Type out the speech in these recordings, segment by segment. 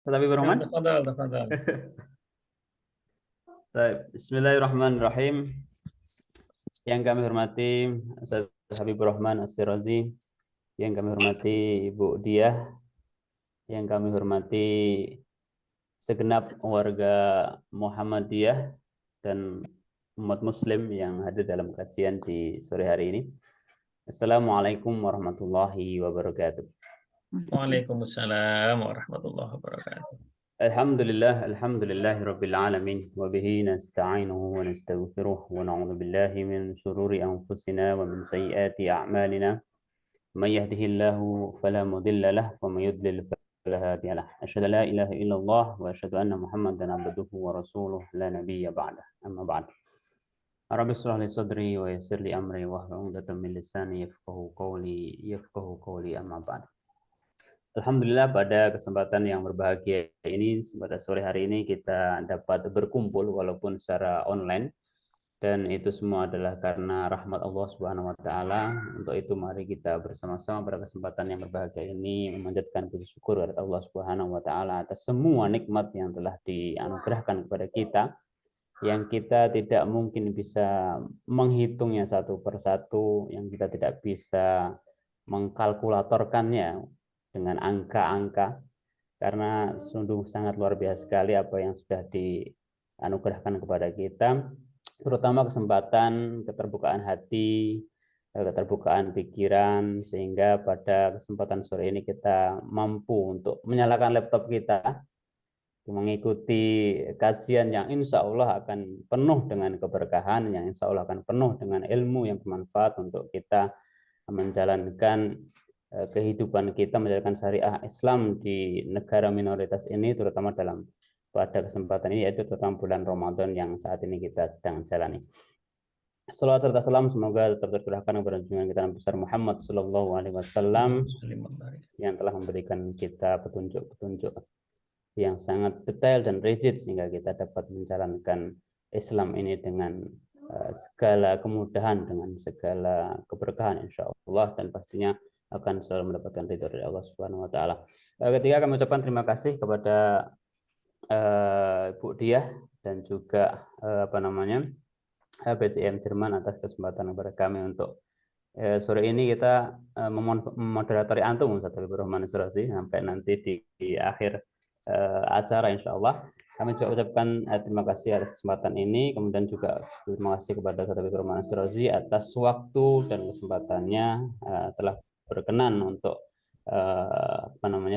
Ustaz Habibur نعم، Rahman. تفضل تفضل. Baik, Bismillahirrahmanirrahim. Yang kami hormati Ustaz Habibur Rahman As-Sirazi, yang kami hormati Ibu Diah, yang kami hormati segenap warga Muhammadiyah dan umat Muslim yang hadir dalam kajian di sore hari ini. Assalamualaikum warahmatullahi wabarakatuh. Waalaikumsalam warahmatullahi wabarakatuh. Alhamdulillah Rabbil Alamin wa bihi nasta'inuhu wa nastaghfiruh wa na'udzu billahi min shururi anfusina wa min sayyiati a'malina may yahdihillahu fala mudilla lahu wa may yudlil fala hadiya lahu asyhadu an la ilaha illallah wa asyhadu anna Muhammadan abduhu wa rasuluh la nabiyya ba'dah amma ba'd. Rabbi shrah li sadri wa yassir li amri wahlul 'uqdatam min lisani yafqahu qawli amma ba'd. Alhamdulillah pada kesempatan yang berbahagia ini, pada sore hari ini kita dapat berkumpul walaupun secara online, dan itu semua adalah karena rahmat Allah Subhanahu wa taala. Untuk itu mari kita bersama-sama pada kesempatan yang berbahagia ini memanjatkan puji syukur kepada Allah Subhanahu wa taala atas semua nikmat yang telah dianugerahkan kepada kita, yang kita tidak mungkin bisa menghitungnya satu persatu, yang kita tidak bisa mengkalkulatorkannya dengan angka-angka, karena sungguh sangat luar biasa sekali apa yang sudah dianugerahkan kepada kita, terutama kesempatan, keterbukaan hati, keterbukaan pikiran, sehingga pada kesempatan sore ini kita mampu untuk menyalakan laptop kita, mengikuti kajian yang insya Allah akan penuh dengan keberkahan, yang insya Allah akan penuh dengan ilmu yang bermanfaat untuk kita menjalankan kehidupan kita, menjalankan syariah Islam di negara minoritas ini, terutama pada kesempatan ini, yaitu terutama bulan Ramadan yang saat ini kita sedang jalani. Salawat serta salam semoga tetap tercurahkan kepada junjungan kita Nabi besar Muhammad Sallallahu Alaihi Wasallam yang telah memberikan kita petunjuk-petunjuk yang sangat detail dan rigid sehingga kita dapat menjalankan Islam ini dengan segala kemudahan, dengan segala keberkahan insya Allah, dan pastinya akan selalu mendapatkan ridho dari Allah Subhanahu wa taala. Ketiga, kami ucapkan terima kasih kepada Bu Diah dan juga BCM Jerman atas kesempatan kepada kami untuk sore ini kita memoderatori antum Ustaz Habibur Rahman As-Sirazi sampai nanti di akhir acara insya Allah. Kami juga ucapkan terima kasih atas kesempatan ini, kemudian juga terima kasih kepada Ustaz Habibur Rahman As-Sirazi atas waktu dan kesempatannya telah berkenan untuk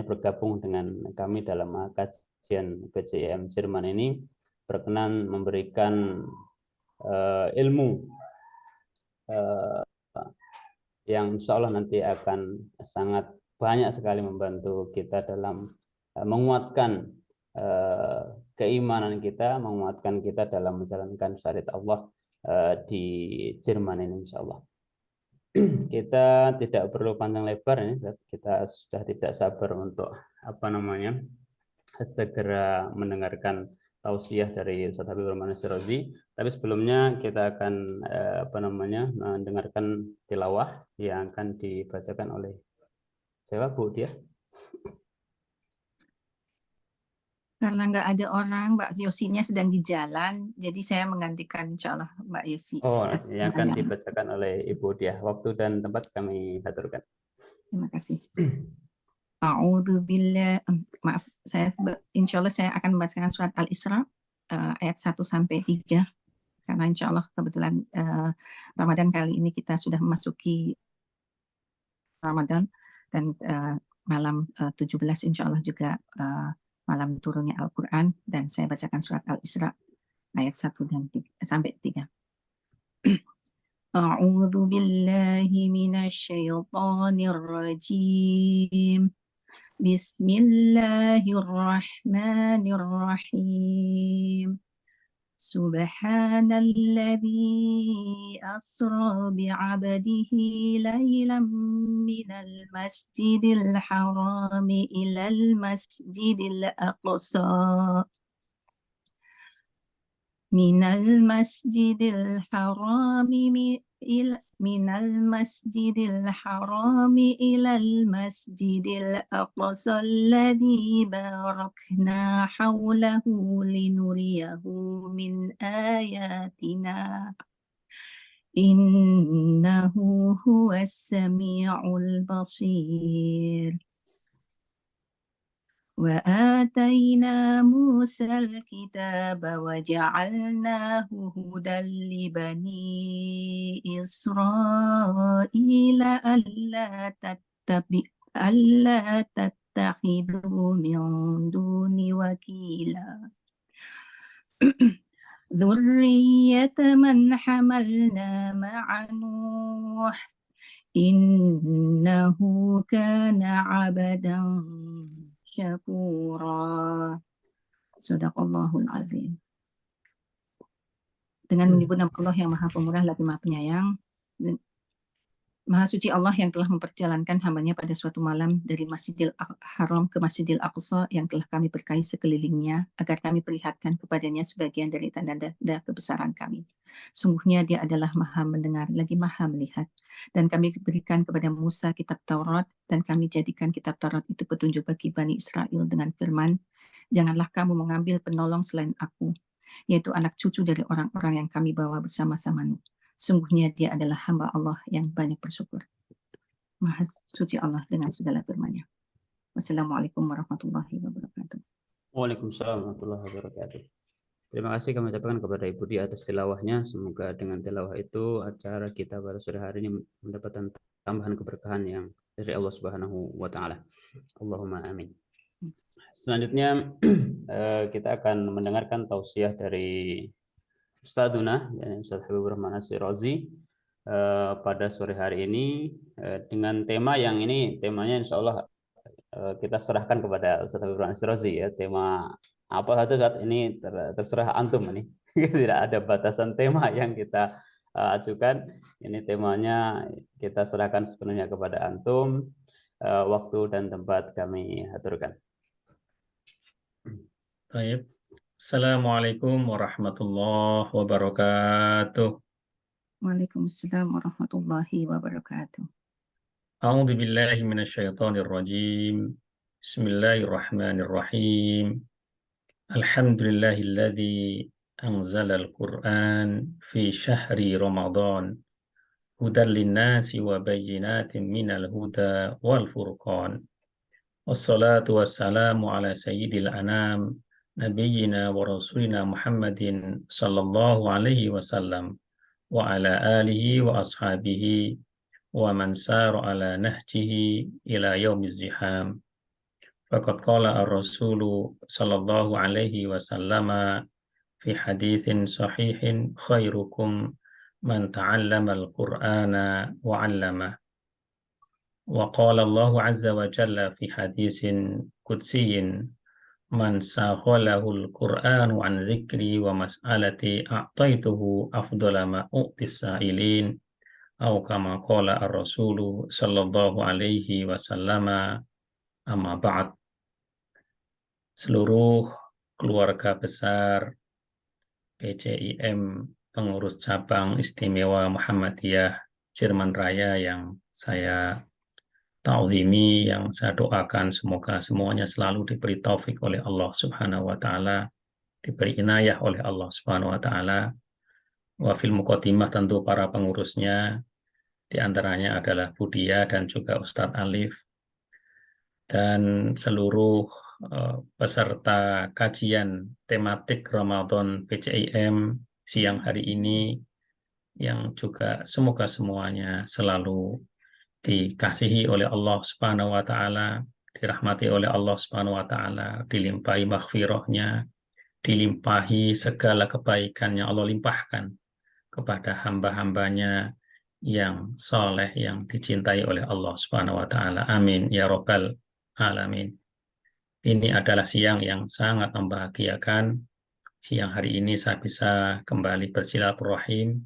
bergabung dengan kami dalam kajian BCM Jerman ini, berkenan memberikan ilmu yang insya Allah nanti akan sangat banyak sekali membantu kita dalam menguatkan keimanan kita, menguatkan kita dalam menjalankan syariat Allah di Jerman ini insya Allah. Kita tidak perlu panjang lebar ini, kita sudah tidak sabar untuk segera mendengarkan tausiah dari Ustaz Habibur Rahman As-Sirazi. Tapi sebelumnya kita akan mendengarkan tilawah yang akan dibacakan oleh siapa, Bu Dia? Karena nggak ada orang, Mbak Yosinya sedang di jalan, jadi saya menggantikan insya Allah Mbak Yosi. Oh, yang akan dibacakan oleh Ibu Dia. Waktu dan tempat kami aturkan. Terima kasih. A'udzubillah, maaf, insya Allah saya akan membacakan surat Al-Isra ayat 1 sampai 3, karena insya Allah kebetulan Ramadan kali ini kita sudah memasuki Ramadan, dan malam 17 insya Allah juga malam turunnya Al-Quran, dan saya bacakan surat Al-Isra ayat 1 dan 3, sampai 3. A'udzu billahi minasyaitonir rajim. Bismillahirrahmanirrahim. Subhanalladzi asra bi'abdihi laylan minal masjidil harami ilal masjidil aqsa minal masjidil harami من المسجد الحرام إلى المسجد الأقصى الذي باركنا حوله لنريه من آياتنا إنه هو السميع البصير وآتينا موسى الكتاب وجعلناه هدى لبني إسرائيل ألا تتخذوا من دوني وكيلا ذرية من حملنا مع نوح إنه كان عبدا syakura. Sadaqallahul azim. Dengan menyebut nama Allah yang Maha Pemurah lagi Maha Penyayang, Maha Suci Allah yang telah memperjalankan hambanya pada suatu malam dari Masjidil Haram ke Masjidil Aqsa yang telah kami berkahi sekelilingnya agar kami perlihatkan kepadanya sebagian dari tanda-tanda kebesaran kami. Sungguhnya dia adalah Maha mendengar lagi Maha melihat. Dan kami berikan kepada Musa kitab Taurat dan kami jadikan kitab Taurat itu petunjuk bagi Bani Israel dengan firman, janganlah kamu mengambil penolong selain aku, yaitu anak cucu dari orang-orang yang kami bawa bersama-samamu. Sungguhnya dia adalah hamba Allah yang banyak bersyukur. Maha suci Allah dengan segala firman-Nya. Wassalamualaikum warahmatullahi wabarakatuh. Waalaikumsalam warahmatullahi wabarakatuh. Terima kasih kami ucapkan kepada Ibu Di atas tilawahnya. Semoga dengan tilawah itu acara kita pada sore hari ini mendapatkan tambahan keberkahan yang dari Allah Subhanahu wa taala. Allahumma amin. Selanjutnya kita akan mendengarkan tausiah dari Ustadzuna, Ustadz Habibur Rahman As-Sirazi pada sore hari ini dengan tema yang ini temanya insya Allah kita serahkan kepada Ustadz Habibur Rahman As-Sirazi ya, tema apa saja saat ini terserah antum ini. Tidak ada batasan tema yang kita ajukan, ini temanya kita serahkan sepenuhnya kepada antum, waktu dan tempat kami aturkan. Baik. Assalamualaikum warahmatullahi wabarakatuh. Waalaikumsalam warahmatullahi wabarakatuh. A'udzu billahi minasyaitonir rajim. Bismillahirrahmanirrahim. Alhamdulillahilladzi anzalal Qur'an fi syahri Ramadan hudan linnasi wa bayyinatin minal huda wal furqan. Wassalatu wassalamu ala sayyidil anam nabiyyina wa rasulina Muhammadin sallallahu alaihi wasallam wa ala alihi wa ashabihi wa man sara ala nahjihi ila yaumiz ziham. Faqad qala ar-rasulu sallallahu alaihi wasallama fi haditsin sahihin khairukum man ta'allama al-Qur'ana wa 'allama. Wa qala Allahu 'azza wa jalla fi haditsin qudsiyin man saghalahul Qur'anu an dzikri wa mas'alati a'taituhu afdala ma u'tis sa'ilin atau kama qala ar-rasulu sallallahu alaihi wasallama. Amma ba'd. Seluruh keluarga besar PCIM pengurus cabang istimewa Muhammadiyah Jerman Raya yang saya ta'zimi, yang saya doakan semoga semuanya selalu diberi taufik oleh Allah Subhanahu wa taala, diberi inayah oleh Allah Subhanahu wa taala. Wa fil muqaddimah tentu para pengurusnya, di antaranya adalah Budia dan juga Ustadz Alif dan seluruh peserta kajian tematik Ramadan PCIM siang hari ini yang juga semoga semuanya selalu dikasihi oleh Allah Subhanahu wa taala, dirahmati oleh Allah Subhanahu wa taala, dilimpahi maghfirahnya, dilimpahi segala kebaikan yang Allah limpahkan kepada hamba-hambanya yang soleh, yang dicintai oleh Allah Subhanahu wa taala. Amin ya rabbal alamin. Ini adalah siang yang sangat membahagiakan. Siang hari ini saya bisa kembali bersilaturahim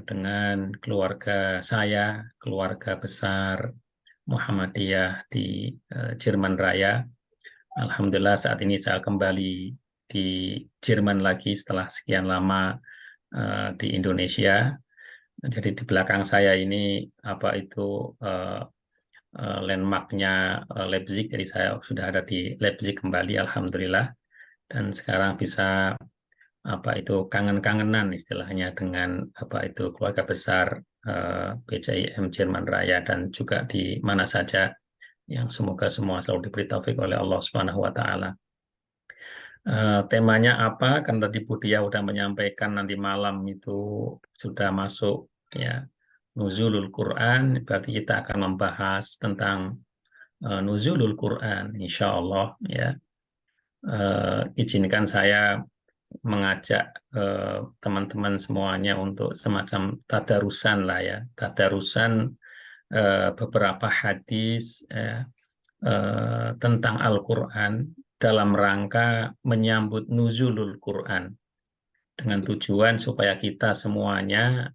dengan keluarga saya, keluarga besar Muhammadiyah di Jerman Raya. Alhamdulillah saat ini saya kembali di Jerman lagi setelah sekian lama di Indonesia. Jadi di belakang saya ini apa itu landmarknya Leipzig. Jadi saya sudah ada di Leipzig kembali, alhamdulillah. Dan sekarang bisa apa itu kangen-kangenan istilahnya dengan apa itu keluarga besar PCIM Jerman Raya dan juga di mana saja yang semoga semua selalu diberi taufik oleh Allah Subhanahu wa taala. Temanya apa? Kan tadi Budia udah menyampaikan nanti malam itu sudah masuk ya Nuzulul Quran, berarti kita akan membahas tentang Nuzulul Quran, insya Allah ya. Izinkan saya mengajak teman-teman semuanya untuk semacam tadarusan lah ya, tadarusan beberapa hadis tentang Al-Quran dalam rangka menyambut nuzulul Quran dengan tujuan supaya kita semuanya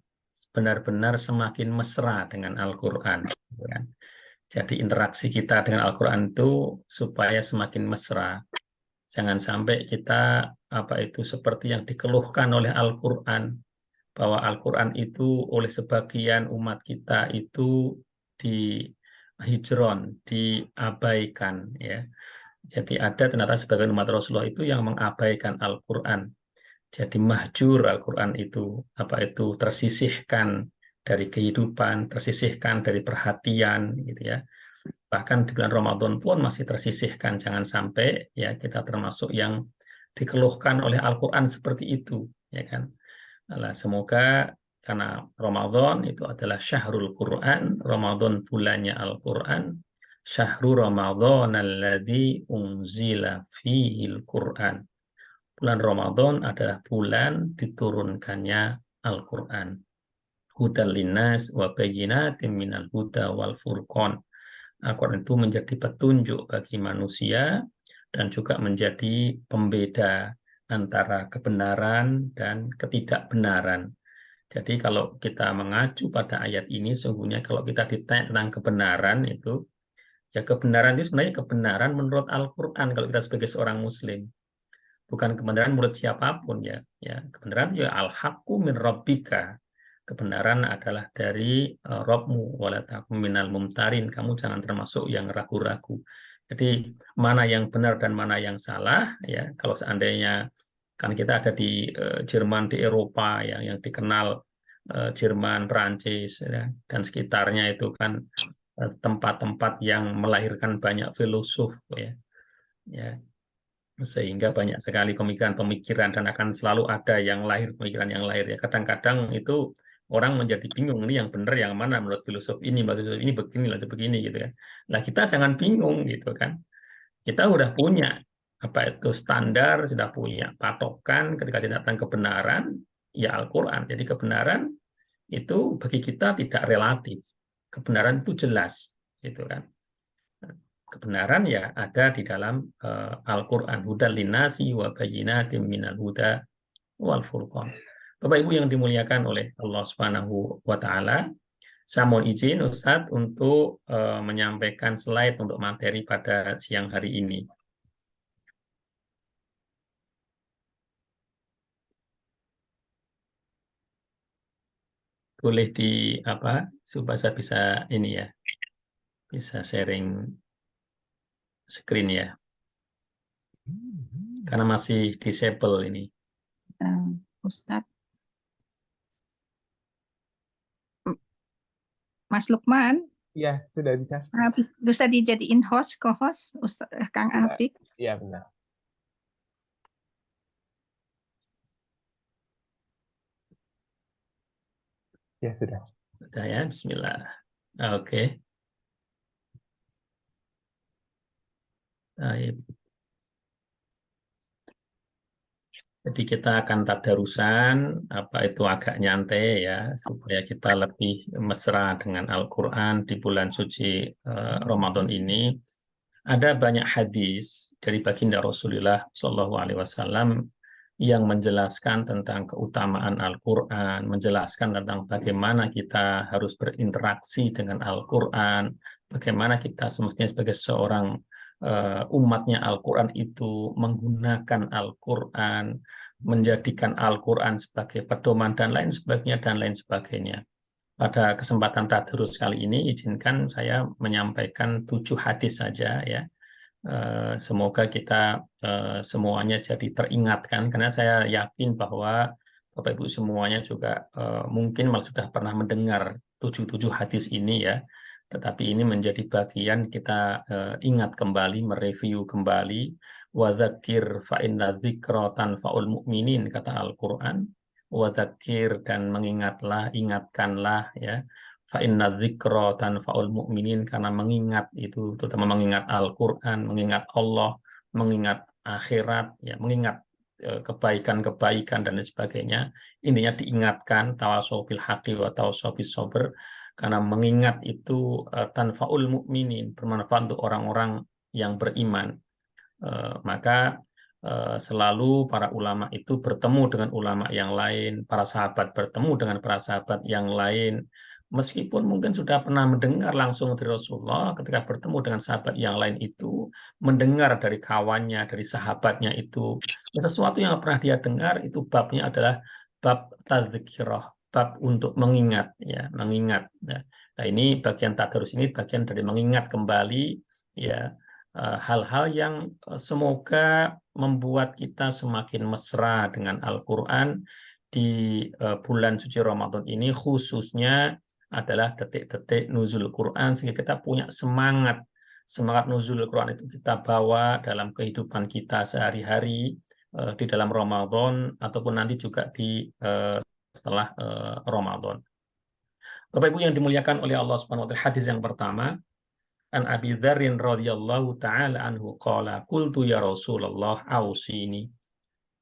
benar-benar semakin mesra dengan Al-Quran. Jadi interaksi kita dengan Al-Quran itu supaya semakin mesra. Jangan sampai kita apa itu seperti yang dikeluhkan oleh Al-Quran, bahwa Al-Quran itu oleh sebagian umat kita itu dihijron, diabaikan ya. Jadi ada ternyata sebagian umat Rasulullah itu yang mengabaikan Al-Quran. Jadi mahjur Al-Quran itu apa itu tersisihkan dari kehidupan, tersisihkan dari perhatian gitu ya. Bahkan di bulan Ramadan pun masih tersisihkan. Jangan sampai ya kita termasuk yang dikeluhkan oleh Al-Quran seperti itu ya kan. Nah, semoga karena Ramadan itu adalah syahrul Quran, Ramadan bulannya Al-Quran, syahrul Ramadan alladzi unzila fihil Quran. Bulan Ramadan adalah bulan diturunkannya Al-Quran. Hudal linnas wa bayyinatin minal huda wal furqan. Al-Quran itu menjadi petunjuk bagi manusia dan juga menjadi pembeda antara kebenaran dan ketidakbenaran. Jadi kalau kita mengacu pada ayat ini, sungguhnya kalau kita ditanya tentang kebenaran itu, ya kebenaran itu sebenarnya kebenaran menurut Al-Quran kalau kita sebagai seorang Muslim. Bukan kebenaran menurut siapapun ya. Ya, kebenaran itu al-haqqu min rabbika. Kebenaran adalah dari Rabbmu, wala takum minal mumtarin. Kamu jangan termasuk yang ragu-ragu. Jadi mana yang benar dan mana yang salah ya. Kalau seandainya kan kita ada di Jerman, di Eropa yang dikenal Jerman, Perancis ya, dan sekitarnya itu kan tempat-tempat yang melahirkan banyak filosof ya. Ya, sehingga banyak sekali pemikiran-pemikiran dan akan selalu ada yang lahir pemikiran yang lahir ya. Kadang-kadang itu orang menjadi bingung nih yang benar yang mana menurut filosof ini begini lah begini gitu ya. Nah kita jangan bingung gitu kan. Kita udah punya apa itu standar, sudah punya patokan ketika datang kebenaran ya Al-Qur'an. Jadi kebenaran itu bagi kita tidak relatif. Kebenaran itu jelas gitu kan. Kebenaran ya ada di dalam Al-Quran. Hudal linnasi wa bayyinatin minal huda wal furqan. Bapak Ibu yang dimuliakan oleh Allah Subhanahu wa taala, saya mohon izin Ustadz untuk menyampaikan slide untuk materi pada siang hari ini. Boleh di apa supaya saya bisa ini ya, bisa sharing screen ya. Karena masih disable ini. Ustadz, Mas Lukman, Iya, sudah bisa. Bisa dijadiin host, co-host, Ustadz Kang Apik. Iya, benar. Ya, sudah. Sudah ya, bismillah. Oke. Baik. Jadi kita akan tadarusan apa itu agak nyantai ya supaya kita lebih mesra dengan Al-Qur'an di bulan suci Ramadan ini. Ada banyak hadis dari baginda Rasulullah SAW yang menjelaskan tentang keutamaan Al-Qur'an, menjelaskan tentang bagaimana kita harus berinteraksi dengan Al-Qur'an, bagaimana kita semestinya sebagai seorang umatnya Al-Quran itu menggunakan Al-Quran, menjadikan Al-Quran sebagai pedoman dan lain sebagainya. pada kesempatan tadarus kali ini izinkan saya menyampaikan 7 hadis saja ya. Semoga kita semuanya jadi teringatkan, karena saya yakin bahwa Bapak Ibu semuanya juga mungkin malah sudah pernah mendengar 7 hadis ini ya. Tetapi ini menjadi bagian kita ingat kembali, mereview kembali. Wadzakir fa inna dzikra tanfa'ul mu'minin, kata Al-Qur'an. Wadzakir, dan mengingatlah, ingatkanlah ya. Fa inna dzikra tanfa'ul mu'minin, karena mengingat itu, terutama mengingat Al-Qur'an, mengingat Allah, mengingat akhirat ya, mengingat kebaikan-kebaikan dan lain sebagainya. Intinya diingatkan, tawasau bil haqqi wa tawasau bis sabr, karena mengingat itu tanfa'ul mu'minin, bermanfaat untuk orang-orang yang beriman. Maka selalu para ulama itu bertemu dengan ulama yang lain, para sahabat bertemu dengan para sahabat yang lain, meskipun mungkin sudah pernah mendengar langsung dari Rasulullah, ketika bertemu dengan sahabat yang lain itu, mendengar dari kawannya, dari sahabatnya itu, sesuatu yang pernah dia dengar, itu babnya adalah bab tadzkirah, bab untuk mengingat, ya, mengingat. Nah, ini bagian tadarus ini bagian dari mengingat kembali, ya, hal-hal yang semoga membuat kita semakin mesra dengan Al-Quran di bulan suci Ramadan ini, khususnya adalah detik-detik nuzul Quran, sehingga kita punya semangat nuzul Quran itu kita bawa dalam kehidupan kita sehari-hari di dalam Ramadan ataupun nanti juga di setelah Ramadan. Bapak Ibu yang dimuliakan oleh Allah Subhanahu wa taala, hadis yang pertama, an Abi Dzarrin radhiyallahu taala anhu qala qultu ya Rasulullah ausini.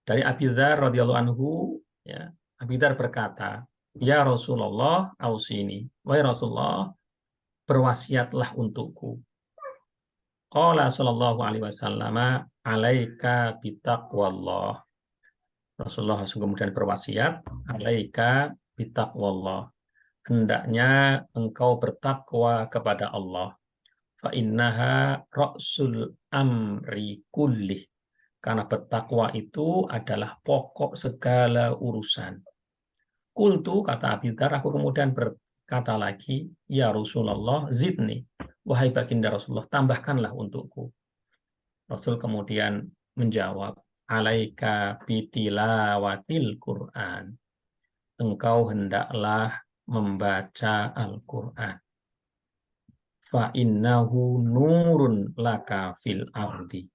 Dari Abi Dzar radhiyallahu anhu, ya, Abi Dzar berkata, ya Rasulullah ausini, wahai Rasulullah, berwasiatlah untukku. Qala sallallahu alaihi wasallam, alaika bitaqwallah. Rasulullah kemudian berwasiat, alaika bitaqwallah, hendaknya engkau bertakwa kepada Allah. Fa innaha ra'sul amri kullih, karena bertakwa itu adalah pokok segala urusan. Qultu, kata Abi Dzar, aku kemudian berkata lagi, ya Rasulullah zidni, wahai baginda Rasulullah, tambahkanlah untukku. Rasul kemudian menjawab, alaika bitilawatil Qur'an, engkau hendaklah membaca Al-Qur'an. Fa innahu nurun laka fil ardi,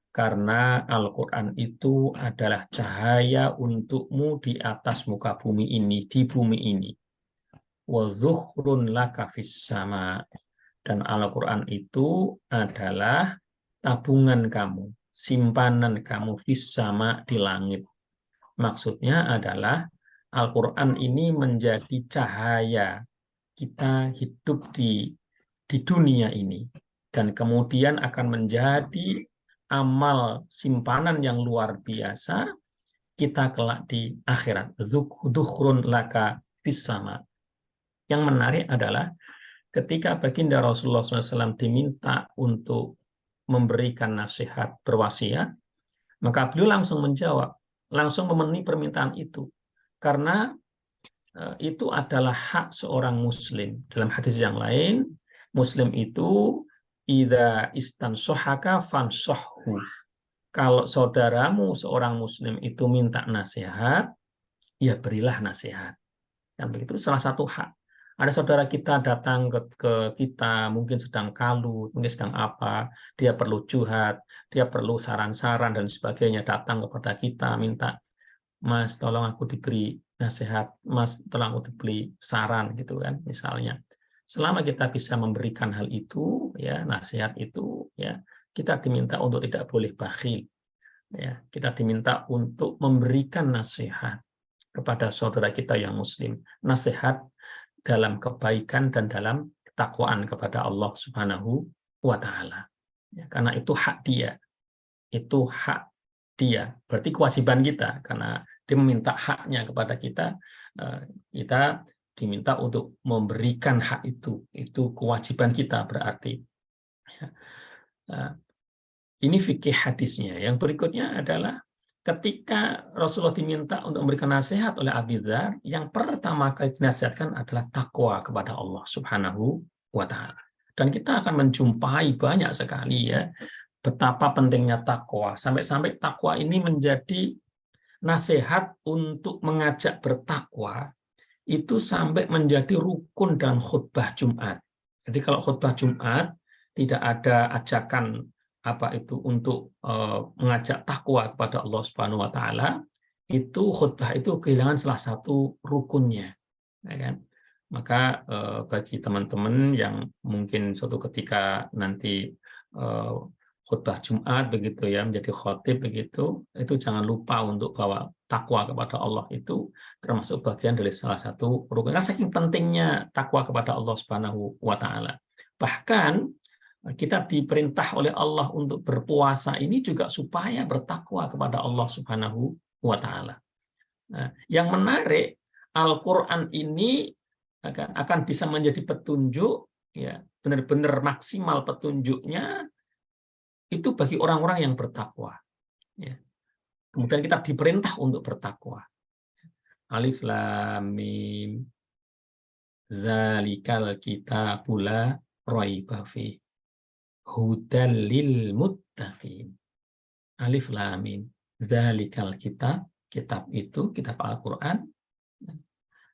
karena Al-Quran itu adalah cahaya untukmu di atas muka bumi ini, di bumi ini. Wa zukhrun laka fis sama, dan Al-Quran itu adalah tabungan kamu, simpanan kamu fis sama, di langit. Maksudnya adalah Al-Quran ini menjadi cahaya kita hidup di dunia ini, dan kemudian akan menjadi amal simpanan yang luar biasa kita kelak di akhirat. Dzukhrun laka fis sama. Yang menarik adalah ketika baginda Rasulullah SAW diminta untuk memberikan nasihat, berwasiat, maka beliau langsung menjawab, langsung memenuhi permintaan itu, karena itu adalah hak seorang muslim. Dalam hadis yang lain, muslim itu idza istansohaka fansohhu. Kalau saudaramu seorang muslim itu minta nasihat, ya berilah nasihat. Dan begitu salah satu hak. Ada saudara kita datang ke kita, mungkin sedang kalut, mungkin sedang apa, dia perlu curhat, dia perlu saran-saran dan sebagainya, datang kepada kita minta, Mas, tolong aku diberi nasihat, Mas, tolong aku diberi saran, gitu kan, misalnya. Selama kita bisa memberikan hal itu, ya, nasihat itu, ya, kita diminta untuk tidak boleh bakhil, ya, kita diminta untuk memberikan nasihat kepada saudara kita yang muslim, nasihat dalam kebaikan dan dalam ketakwaan kepada Allah Subhanahu wa taala. Ya, karena itu hak dia. Itu hak dia. Berarti kewajiban kita, karena dia meminta haknya kepada kita, kita diminta untuk memberikan hak itu. Itu kewajiban kita berarti. Ini fikih hadisnya. Yang berikutnya adalah ketika Rasulullah diminta untuk memberikan nasihat oleh Abi Dzar, yang pertama kali dinasihatkan adalah takwa kepada Allah Subhanahu wa Ta'ala. Dan kita akan menjumpai banyak sekali ya betapa pentingnya takwa. Sampai-sampai takwa ini menjadi nasihat untuk mengajak bertakwa itu sampai menjadi rukun dan khutbah Jumat. Jadi kalau khutbah Jumat tidak ada ajakan untuk mengajak takwa kepada Allah Subhanahu wa Ta'ala, itu khutbah itu kehilangan salah satu rukunnya, ya kan? Maka bagi teman-teman yang mungkin suatu ketika nanti khutbah Jumat begitu ya, menjadi khotib begitu, itu jangan lupa untuk bawa takwa kepada Allah, itu termasuk bagian dari salah satu rukun. Karena saking pentingnya takwa kepada Allah Subhanahu wa Ta'ala. Bahkan kita diperintah oleh Allah untuk berpuasa ini juga supaya bertakwa kepada Allah Subhanahu wa Ta'ala. Nah, yang menarik, Al-Quran ini akan bisa menjadi petunjuk, ya, benar-benar maksimal petunjuknya itu bagi orang-orang yang bertakwa. Ya. Kemudian kita diperintah untuk bertakwa. Alif Lam Mim, Zalikal kitabul la raiba fihi, hudal lil muttaqin. Alif Lam Mim, Zalikal kitab, kitab itu kitab Al-Qur'an,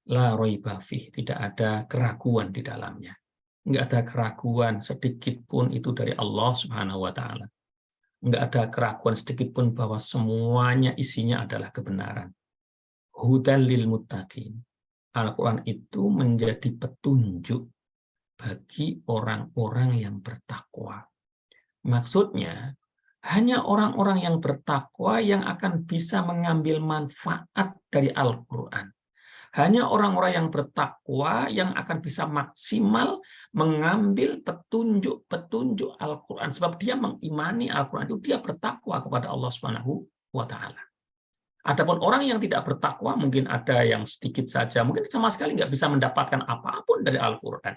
la raiba fihi, tidak ada keraguan di dalamnya. Enggak ada keraguan sedikit pun itu dari Allah Subhanahu wa Ta'ala. Enggak ada keraguan sedikit pun bahwa semuanya isinya adalah kebenaran. Hudal lil muttaqin. Al-Quran itu menjadi petunjuk bagi orang-orang yang bertakwa. Maksudnya, hanya orang-orang yang bertakwa yang akan bisa mengambil manfaat dari Al-Quran. Hanya orang-orang yang bertakwa yang akan bisa maksimal mengambil petunjuk-petunjuk Al-Quran. Sebab dia mengimani Al-Quran itu, dia bertakwa kepada Allah Subhanahu wa Ta'ala. Adapun orang yang tidak bertakwa, mungkin ada yang sedikit saja, mungkin sama sekali nggak bisa mendapatkan apapun dari Al-Quran.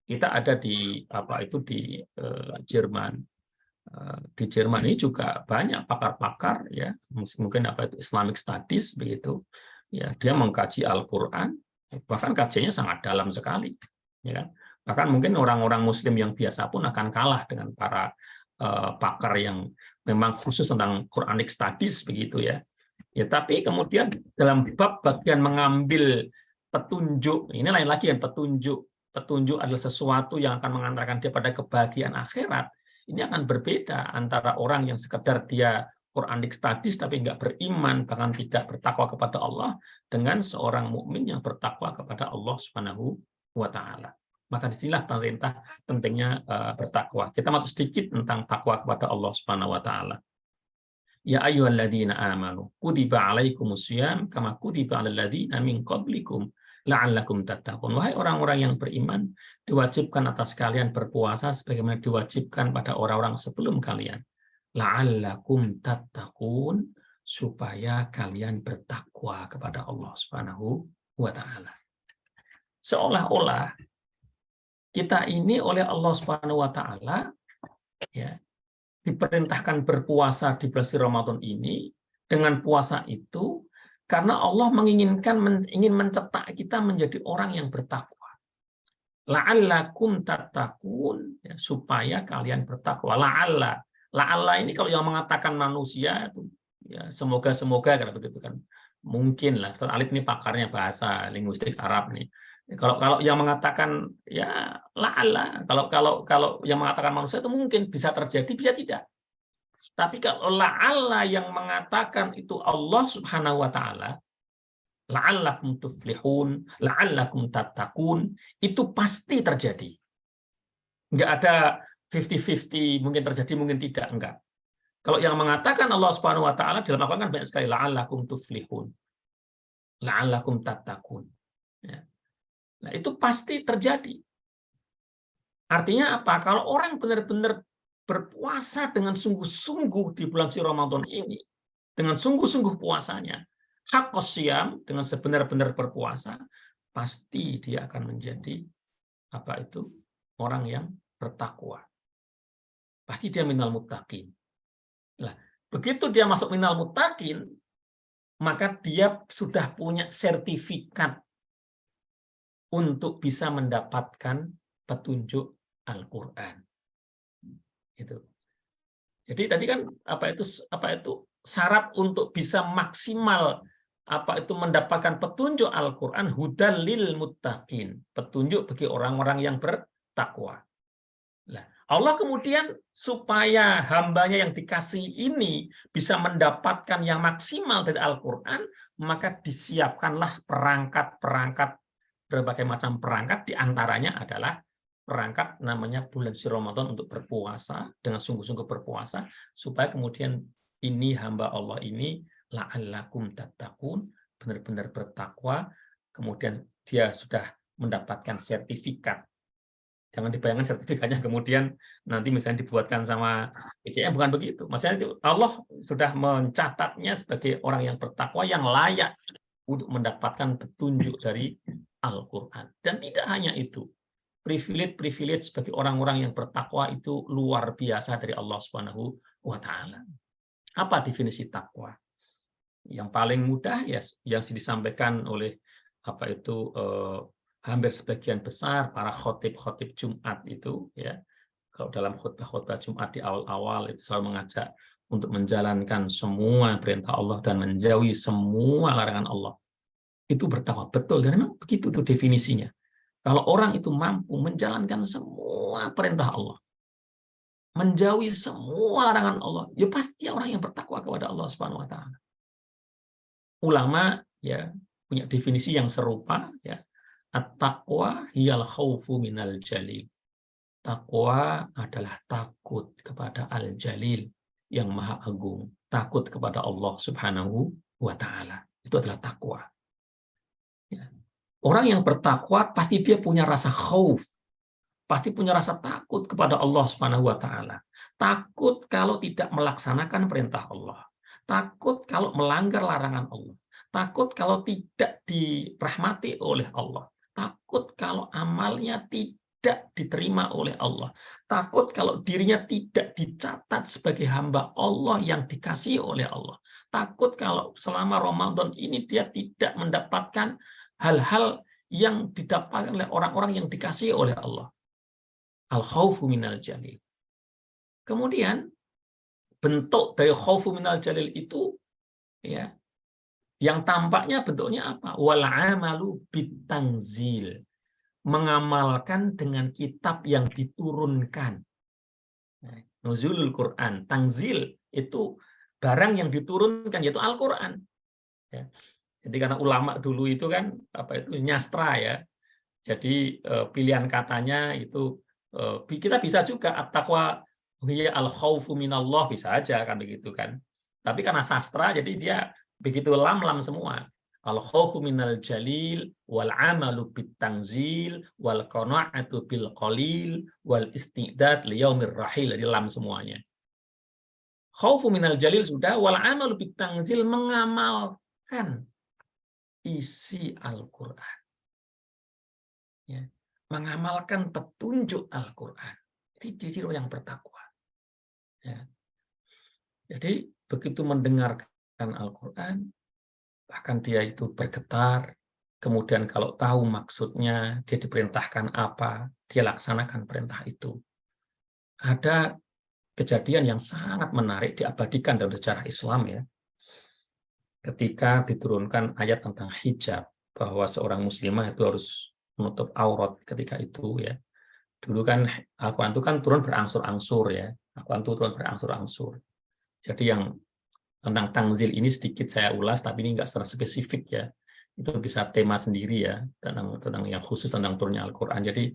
Kita ada di Jerman. Di Jerman ini juga banyak pakar-pakar, ya, mungkin Islamic Studies begitu. Ya, dia mengkaji Al-Quran, bahkan kajiannya sangat dalam sekali. Ya kan? Bahkan mungkin orang-orang Muslim yang biasa pun akan kalah dengan para pakar yang memang khusus tentang Quranic Studies begitu ya. Ya, tapi kemudian dalam bab bagian mengambil petunjuk, ini lain lagi yang petunjuk adalah sesuatu yang akan mengantarkan dia pada kebahagiaan akhirat. Ini akan berbeda antara orang yang sekedar dia Quranic Studies tapi nggak beriman, bahkan tidak bertakwa kepada Allah, dengan seorang mukmin yang bertakwa kepada Allah Subhanahu wa Ta'ala. Maka disinilah perintah pentingnya bertakwa. Kita masuk sedikit tentang takwa kepada Allah Subhanahu wa Ta'ala. Ya ayyuhalladzina amanu kutiba alaikumusiyam kama kutiba alal ladzina min qablikum la'allakum tattaqun. Wahai orang-orang yang beriman, diwajibkan atas kalian berpuasa sebagaimana diwajibkan pada orang-orang sebelum kalian. La'allakum tattaqun, supaya kalian bertakwa kepada Allah Subhanahu wa Ta'ala. Seolah-olah kita ini oleh Allah Subhanahu wa Ta'ala ya diperintahkan berpuasa di bulan Ramadan ini, dengan puasa itu karena Allah ingin mencetak kita menjadi orang yang bertakwa. La'allakum tattaqun, ya, supaya kalian bertakwa. La'alla ini kalau yang mengatakan manusia itu ya semoga karena begitu kan. Mungkin lah, Ustaz Alif ini pakarnya bahasa linguistik Arab nih. Kalau yang mengatakan ya la'alla, kalau yang mengatakan manusia itu mungkin bisa terjadi, bisa tidak. Tapi kalau la'alla yang mengatakan itu Allah Subhanahu wa Ta'ala, la'allakum tuflihun, la'allakum tattaqun, itu pasti terjadi. Enggak ada 50-50, mungkin terjadi, mungkin tidak, enggak. Kalau yang mengatakan Allah Subhanahu wa Ta'ala dalam Al-Quran kan banyak sekali, la'allakum tuflihun, la'allakum tattaqun. Ya. Nah, itu pasti terjadi. Artinya apa? Kalau orang benar-benar berpuasa dengan sungguh-sungguh di bulan Ramadan ini, dengan sungguh-sungguh puasanya, haqqos shiyam, dengan sebenar-benar berpuasa, pasti dia akan menjadi orang yang bertakwa. Pasti dia minal muttaqin. Nah, begitu dia masuk minal muttaqin, maka dia sudah punya sertifikat untuk bisa mendapatkan petunjuk Al-Qur'an. Itu. Jadi tadi kan apa itu syarat untuk bisa maksimal mendapatkan petunjuk Al-Qur'an, hudal lil muttaqin, petunjuk bagi orang-orang yang bertakwa. Nah, Allah kemudian supaya hambanya yang dikasih ini bisa mendapatkan yang maksimal dari Al-Qur'an, maka disiapkanlah perangkat-perangkat, berbagai macam perangkat, diantaranya adalah perangkat namanya bulan suci Ramadan untuk berpuasa, dengan sungguh-sungguh berpuasa, supaya kemudian ini hamba Allah ini la'allakum tattaqun, benar-benar bertakwa, kemudian dia sudah mendapatkan sertifikat. Jangan dibayangkan sertifikatnya kemudian nanti misalnya dibuatkan sama PKM, bukan begitu. Maksudnya itu Allah sudah mencatatnya sebagai orang yang bertakwa yang layak untuk mendapatkan petunjuk dari Al-Qur'an. Dan tidak hanya itu, privilege bagi orang-orang yang bertakwa itu luar biasa dari Allah Subhanahu wa taala. Apa definisi takwa? Yang paling mudah ya yang disampaikan oleh hampir sebagian besar para khotib Jumat itu, ya. Kalau dalam khutbah Jumat di awal-awal itu selalu mengajak untuk menjalankan semua perintah Allah dan menjauhi semua larangan Allah. Itu bertakwa, betul, dan memang begitu itu definisinya. Kalau orang itu mampu menjalankan semua perintah Allah, menjauhi semua larangan Allah, ya pasti orang yang bertakwa kepada Allah Subhanahu wa taala. Ulama ya punya definisi yang serupa, ya. At-taqwa hiyal khaufu minal jalil. Takwa adalah takut kepada Al-Jalil yang Maha Agung, takut kepada Allah Subhanahu wa taala. Itu adalah takwa. Ya. Orang yang bertakwa pasti dia punya rasa khauf, pasti punya rasa takut kepada Allah Subhanahu wa taala. Takut kalau tidak melaksanakan perintah Allah. Takut kalau melanggar larangan Allah. Takut kalau tidak dirahmati oleh Allah. Takut kalau amalnya tidak diterima oleh Allah. Takut kalau dirinya tidak dicatat sebagai hamba Allah yang dikasihi oleh Allah. Takut kalau selama Ramadan ini dia tidak mendapatkan hal-hal yang didapatkan oleh orang-orang yang dikasihi oleh Allah. Al-khaufu minal jalil. Kemudian bentuk dari khaufu minal jalil itu, ya, yang tampaknya bentuknya apa? Wal amalu bitanzil. Mengamalkan dengan kitab yang diturunkan. Nuzulul Quran, tanzil itu barang yang diturunkan, yaitu Al-Qur'an. Ya. Jadi karena ulama dulu itu kan nyastra, ya. Jadi pilihan katanya itu kita bisa juga at-taqwa hiya al-khaufu minallah, bisa aja kan begitu kan. Tapi karena sastra jadi dia begitu lam semua. Al-khaufu minal jalil wal amalu bit tanzil wal qana'atu bil qalil wal istidad li yaumir rahil, jadi lam semuanya. Khaufu minal jalil sudah, wal amalu bit tanzil mengamalkan isi Al-Qur'an. Ya, mengamalkan petunjuk Al-Qur'an. Itu ciri yang bertakwa. Ya. Jadi begitu mendengarkan Al-Qur'an, bahkan dia itu bergetar, kemudian kalau tahu maksudnya, dia diperintahkan apa, dia laksanakan perintah itu. Ada kejadian yang sangat menarik diabadikan dalam sejarah Islam, ya. Ketika diturunkan ayat tentang hijab, bahwa seorang muslimah itu harus menutup aurat ketika itu, ya. Dulu kan Al-Quran itu kan turun berangsur-angsur, ya. Al-Quran itu turun berangsur-angsur. Jadi yang tentang tanzil ini sedikit saya ulas, tapi ini nggak secara spesifik, ya. Itu bisa tema sendiri, ya, tentang yang khusus tentang turunnya Al-Quran. Jadi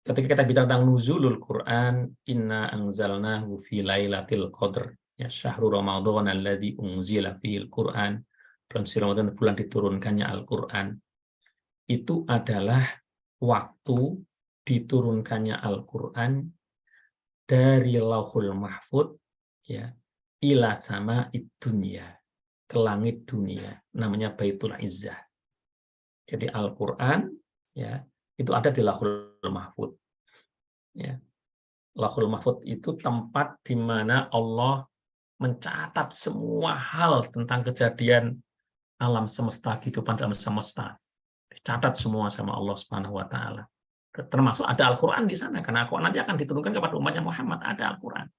ketika kita bicara tentang nuzulul Quran, inna anzalnahu fi lailatul qadr, ya, syahrul ramadan alladzi unzila fil Quran, bulan Ramadan, bulan diturunkannya Al-Quran. Itu adalah waktu diturunkannya Al-Quran dari Lauhul Mahfud, ya, ila sama dunia, ke langit dunia, namanya Baitul Izzah. Jadi Al-Quran, ya, itu ada di Lauhul Mahfud. Ya. Lauhul Mahfud itu tempat di mana Allah mencatat semua hal tentang kejadian alam semesta, kehidupan dalam semesta. Dicatat semua sama Allah Subhanahu wa taala. Termasuk ada Al-Qur'an di sana, karena Al-Qur'an nanti akan diturunkan kepada umatnya Muhammad, ada Al-Qur'an.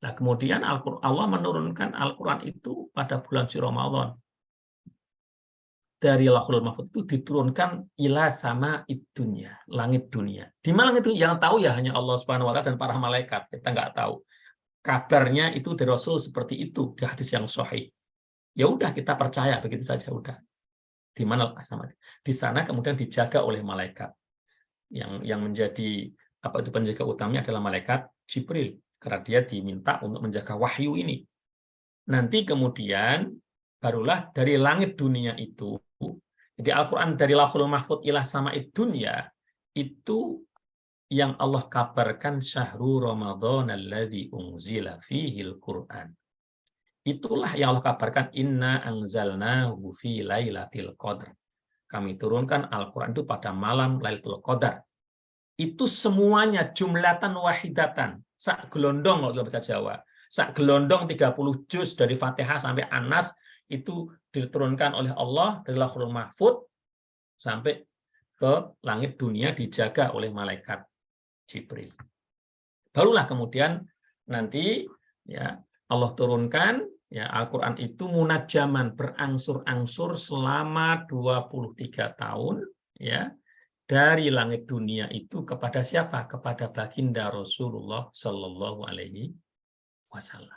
Nah, kemudian Allah menurunkan Al-Qur'an itu pada bulan suci Ramadan. Dari Lauhul Mahfuz itu diturunkan ila sama dunya, langit dunia. Di mana itu yang tahu ya hanya Allah Subhanahu wa taala dan para malaikat. Kita nggak tahu. Kabarnya itu dari Rasul seperti itu di hadis yang sahih. Ya udah kita percaya begitu saja udah. Di mana sama di sana kemudian dijaga oleh malaikat. Yang menjadi apa itu penjaga utamanya adalah malaikat Jibril karena dia diminta untuk menjaga wahyu ini. Nanti kemudian barulah dari langit dunia itu, jadi Al-Quran dari Lauhul Mahfuz ila sama'id dunya itu yang Allah kabarkan syahrul Ramadan alladzi unzila fihil Qur'an. Itulah yang Allah kabarkan inna anzalnahu fi lailatul qadar. Kami turunkan Al-Quran itu pada malam Lailatul Qadar. Itu semuanya jumlatan wahidatan, sak gelondong kalau dalam bahasa Jawa. Sak gelondong 30 juz dari Fatihah sampai An-Nas itu diturunkan oleh Allah dari Lauhul Mahfuz sampai ke langit dunia dijaga oleh malaikat Jibril. Barulah kemudian nanti ya Allah turunkan ya Al-Qur'an itu munajaman berangsur-angsur selama 23 tahun ya dari langit dunia itu kepada siapa? Kepada baginda Rasulullah Shallallahu alaihi wasallam.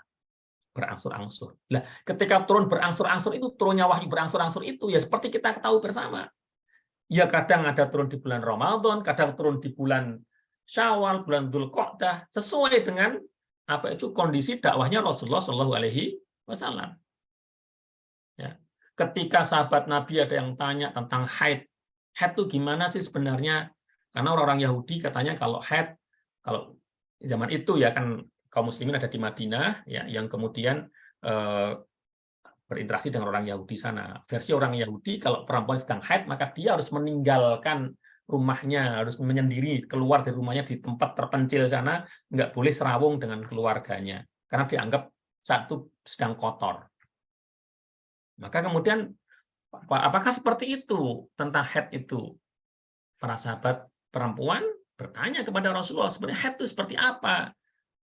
Berangsur-angsur. Nah, ketika turun berangsur-angsur itu turunnya wahyu berangsur-angsur itu ya seperti kita ketahui bersama. Ya kadang ada turun di bulan Ramadan, kadang turun di bulan Syawal, bulan Dzulqa'dah, sesuai dengan apa itu kondisi dakwahnya Rasulullah Shallallahu alaihi wasallam. Ya. Ketika sahabat Nabi ada yang tanya tentang haid itu gimana sih sebenarnya? Karena orang-orang Yahudi katanya kalau haid, kalau zaman itu ya kan kaum muslimin ada di Madinah ya yang kemudian berinteraksi dengan orang Yahudi sana. Versi orang Yahudi kalau perempuan sedang haid maka dia harus meninggalkan rumahnya, harus menyendiri, keluar dari rumahnya di tempat terpencil sana, nggak boleh serawung dengan keluarganya karena dianggap satu sedang kotor. Maka kemudian apakah seperti itu tentang haid itu? Para sahabat perempuan bertanya kepada Rasulullah, sebenarnya haid itu seperti apa?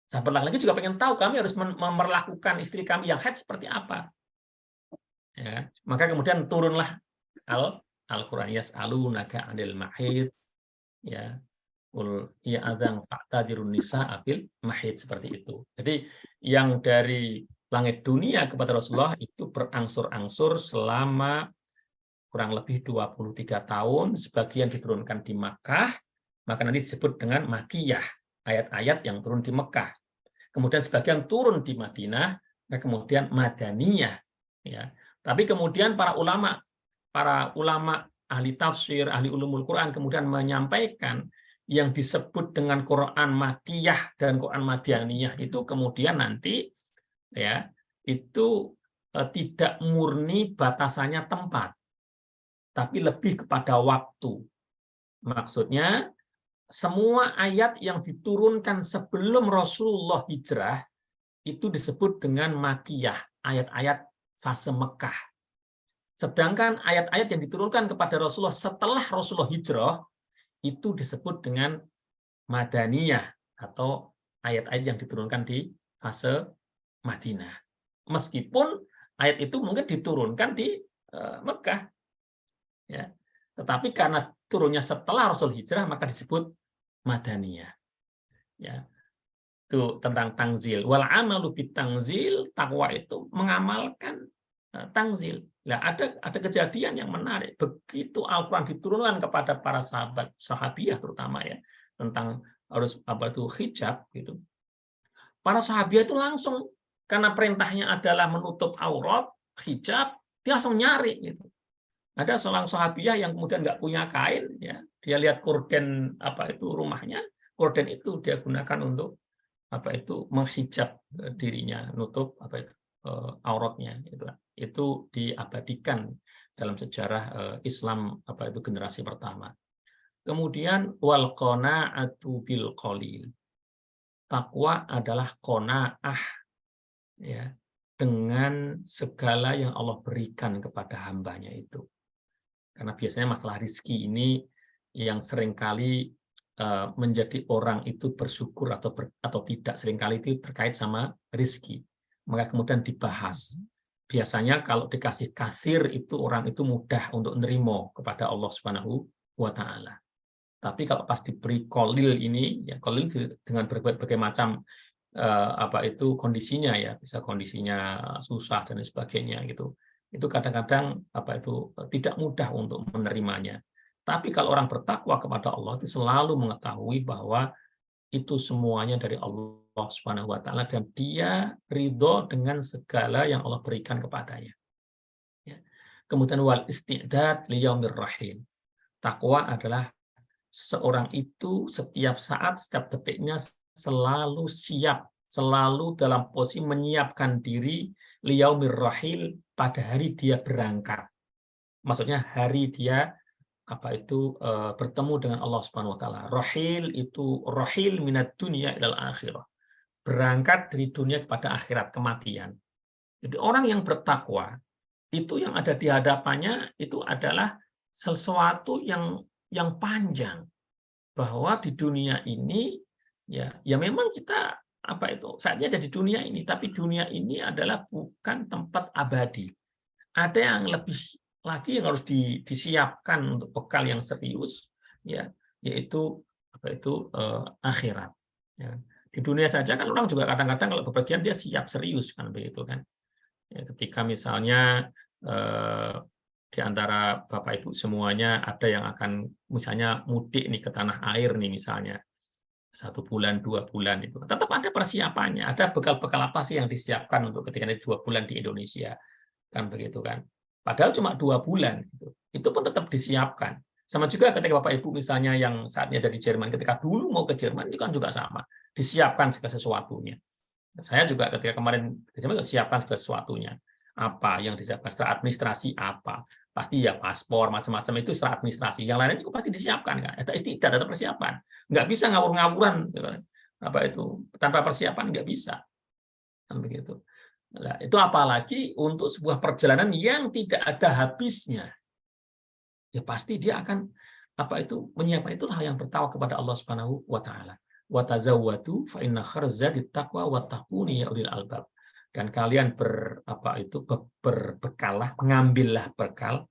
Sahabat laki-laki juga pengen tahu, kami harus memperlakukan istri kami yang haid seperti apa? Ya, maka kemudian turunlah Al-Quran yas'alunaka 'anil mahid ya qul ya adzan fa'tadirun nisa afil mahid seperti itu. Jadi yang dari langit dunia kepada Rasulullah itu berangsur-angsur selama kurang lebih 23 tahun, sebagian diturunkan di Makkah, maka nanti disebut dengan Makkiyah, ayat-ayat yang turun di Mekah. Kemudian sebagian turun di Madinah, dan kemudian Madaniyah. Ya. Tapi kemudian para ulama ahli tafsir, ahli ulumul Quran kemudian menyampaikan yang disebut dengan Quran Makkiyah dan Quran Madaniyah itu kemudian nanti ya itu tidak murni batasannya tempat, tapi lebih kepada waktu. Maksudnya, semua ayat yang diturunkan sebelum Rasulullah hijrah itu disebut dengan Makkiyah, ayat-ayat fase Mekah. Sedangkan ayat-ayat yang diturunkan kepada Rasulullah setelah Rasulullah hijrah itu disebut dengan Madaniyah atau ayat-ayat yang diturunkan di fase Madinah. Meskipun ayat itu mungkin diturunkan di Mekah. Ya. Tetapi karena turunnya setelah Rasul hijrah maka disebut Madaniyah. Ya. Itu tentang tangzil. Wal amalu bit tangzil, takwa itu mengamalkan tangzil. Nah, ada kejadian yang menarik. Begitu Al-Qur'an diturunkan kepada para sahabiah terutama ya tentang harus apa itu hijab gitu. Para sahabiah itu langsung karena perintahnya adalah menutup aurat, hijab, dia langsung nyari gitu. Ada seorang sahabiah yang kemudian nggak punya kain, ya, dia lihat korden apa itu rumahnya, korden itu dia gunakan untuk apa itu menghijab dirinya, nutup apa itu auratnya. Itu diabadikan dalam sejarah Islam apa itu generasi pertama. Kemudian wal qanaa'atu bil qalil. Takwa adalah qanaa'ah, ya, dengan segala yang Allah berikan kepada hambanya itu. Karena biasanya masalah rizki ini yang seringkali menjadi orang itu bersyukur atau tidak, seringkali itu terkait sama rizki. Maka kemudian dibahas. Biasanya kalau dikasih katsir itu orang itu mudah untuk nerimo kepada Allah Subhanahu wa Ta'ala. Tapi kalau pas diberi kolil ini, ya kolil dengan berbagai macam kondisinya ya, bisa kondisinya susah dan sebagainya gitu. Itu kadang-kadang tidak mudah untuk menerimanya. Tapi kalau orang bertakwa kepada Allah itu selalu mengetahui bahwa itu semuanya dari Allah Subhanahu wa Ta'ala dan dia ridho dengan segala yang Allah berikan kepadanya. Ya. Kemudian wal isti'dad liyaumir rahim. Takwa adalah seorang itu setiap saat, setiap detiknya selalu siap, selalu dalam posisi menyiapkan diri liyaumir rahil, pada hari dia berangkat. Maksudnya hari dia bertemu dengan Allah Subhanahu wa Ta'ala. Rahil itu rahil minat dunia ilal akhirah. Berangkat dari dunia kepada akhirat, kematian. Jadi orang yang bertakwa itu yang ada di hadapannya itu adalah sesuatu yang panjang, bahwa di dunia ini ya memang kita saatnya ada di dunia ini, tapi dunia ini adalah bukan tempat abadi. Ada yang lebih lagi yang harus disiapkan untuk bekal yang serius, ya, yaitu akhirat. Ya. Di dunia saja kan orang juga kadang-kadang kalau bepergian dia siap serius kan begitu kan. Ya, ketika misalnya di antara Bapak Ibu semuanya ada yang akan misalnya mudik nih ke tanah air nih misalnya 1 bulan 2 bulan itu tetap ada persiapannya, ada bekal-bekal apa sih yang disiapkan untuk ketika itu 2 bulan di Indonesia kan begitu kan, padahal cuma 2 bulan itu pun tetap disiapkan. Sama juga ketika Bapak Ibu misalnya yang saatnya ada di Jerman, ketika dulu mau ke Jerman itu kan juga sama, disiapkan segala sesuatunya. Saya juga ketika kemarin siapkan segala sesuatunya. Apa yang disiapkan secara administrasi apa? Pasti ya paspor macam-macam itu secara administrasi. Yang lainnya juga pasti disiapkan kan. Ada istiqdat, ada persiapan. Nggak bisa ngawur-ngawuran tanpa persiapan nggak bisa. Kan begitu. Nah, itu apalagi untuk sebuah perjalanan yang tidak ada habisnya. Ya pasti dia akan menyiapkan, itulah yang bertakwa kepada Allah Subhanahu wa Ta'ala. Wa tazawwadu fa inna khairaz zadit taqwa wattaquni ya ulil albab. Dan kalian berbekallah, mengambillah bekal,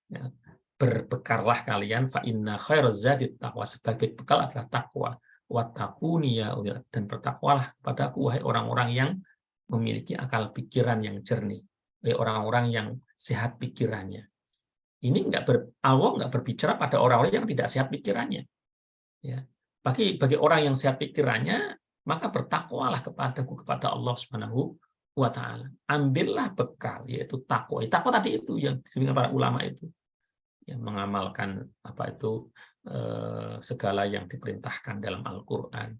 ya, berbekallah kalian fa inna khairaz zadit taqwa, sebagai bekal adalah takwa, wattaquni ya ulil, dan bertakwalah kepadaku wahai orang-orang yang memiliki akal pikiran yang jernih, wahai orang-orang yang sehat pikirannya. Ini Allah nggak berbicara pada orang-orang yang tidak sehat pikirannya. Ya. Bagi orang yang sehat pikirannya, maka bertakwalah kepada Allah Subhanahu wa Ta'ala. Ambillah bekal, yaitu takwa. Takwa tadi itu yang disebutkan para ulama itu, yang mengamalkan segala yang diperintahkan dalam Al-Qur'an.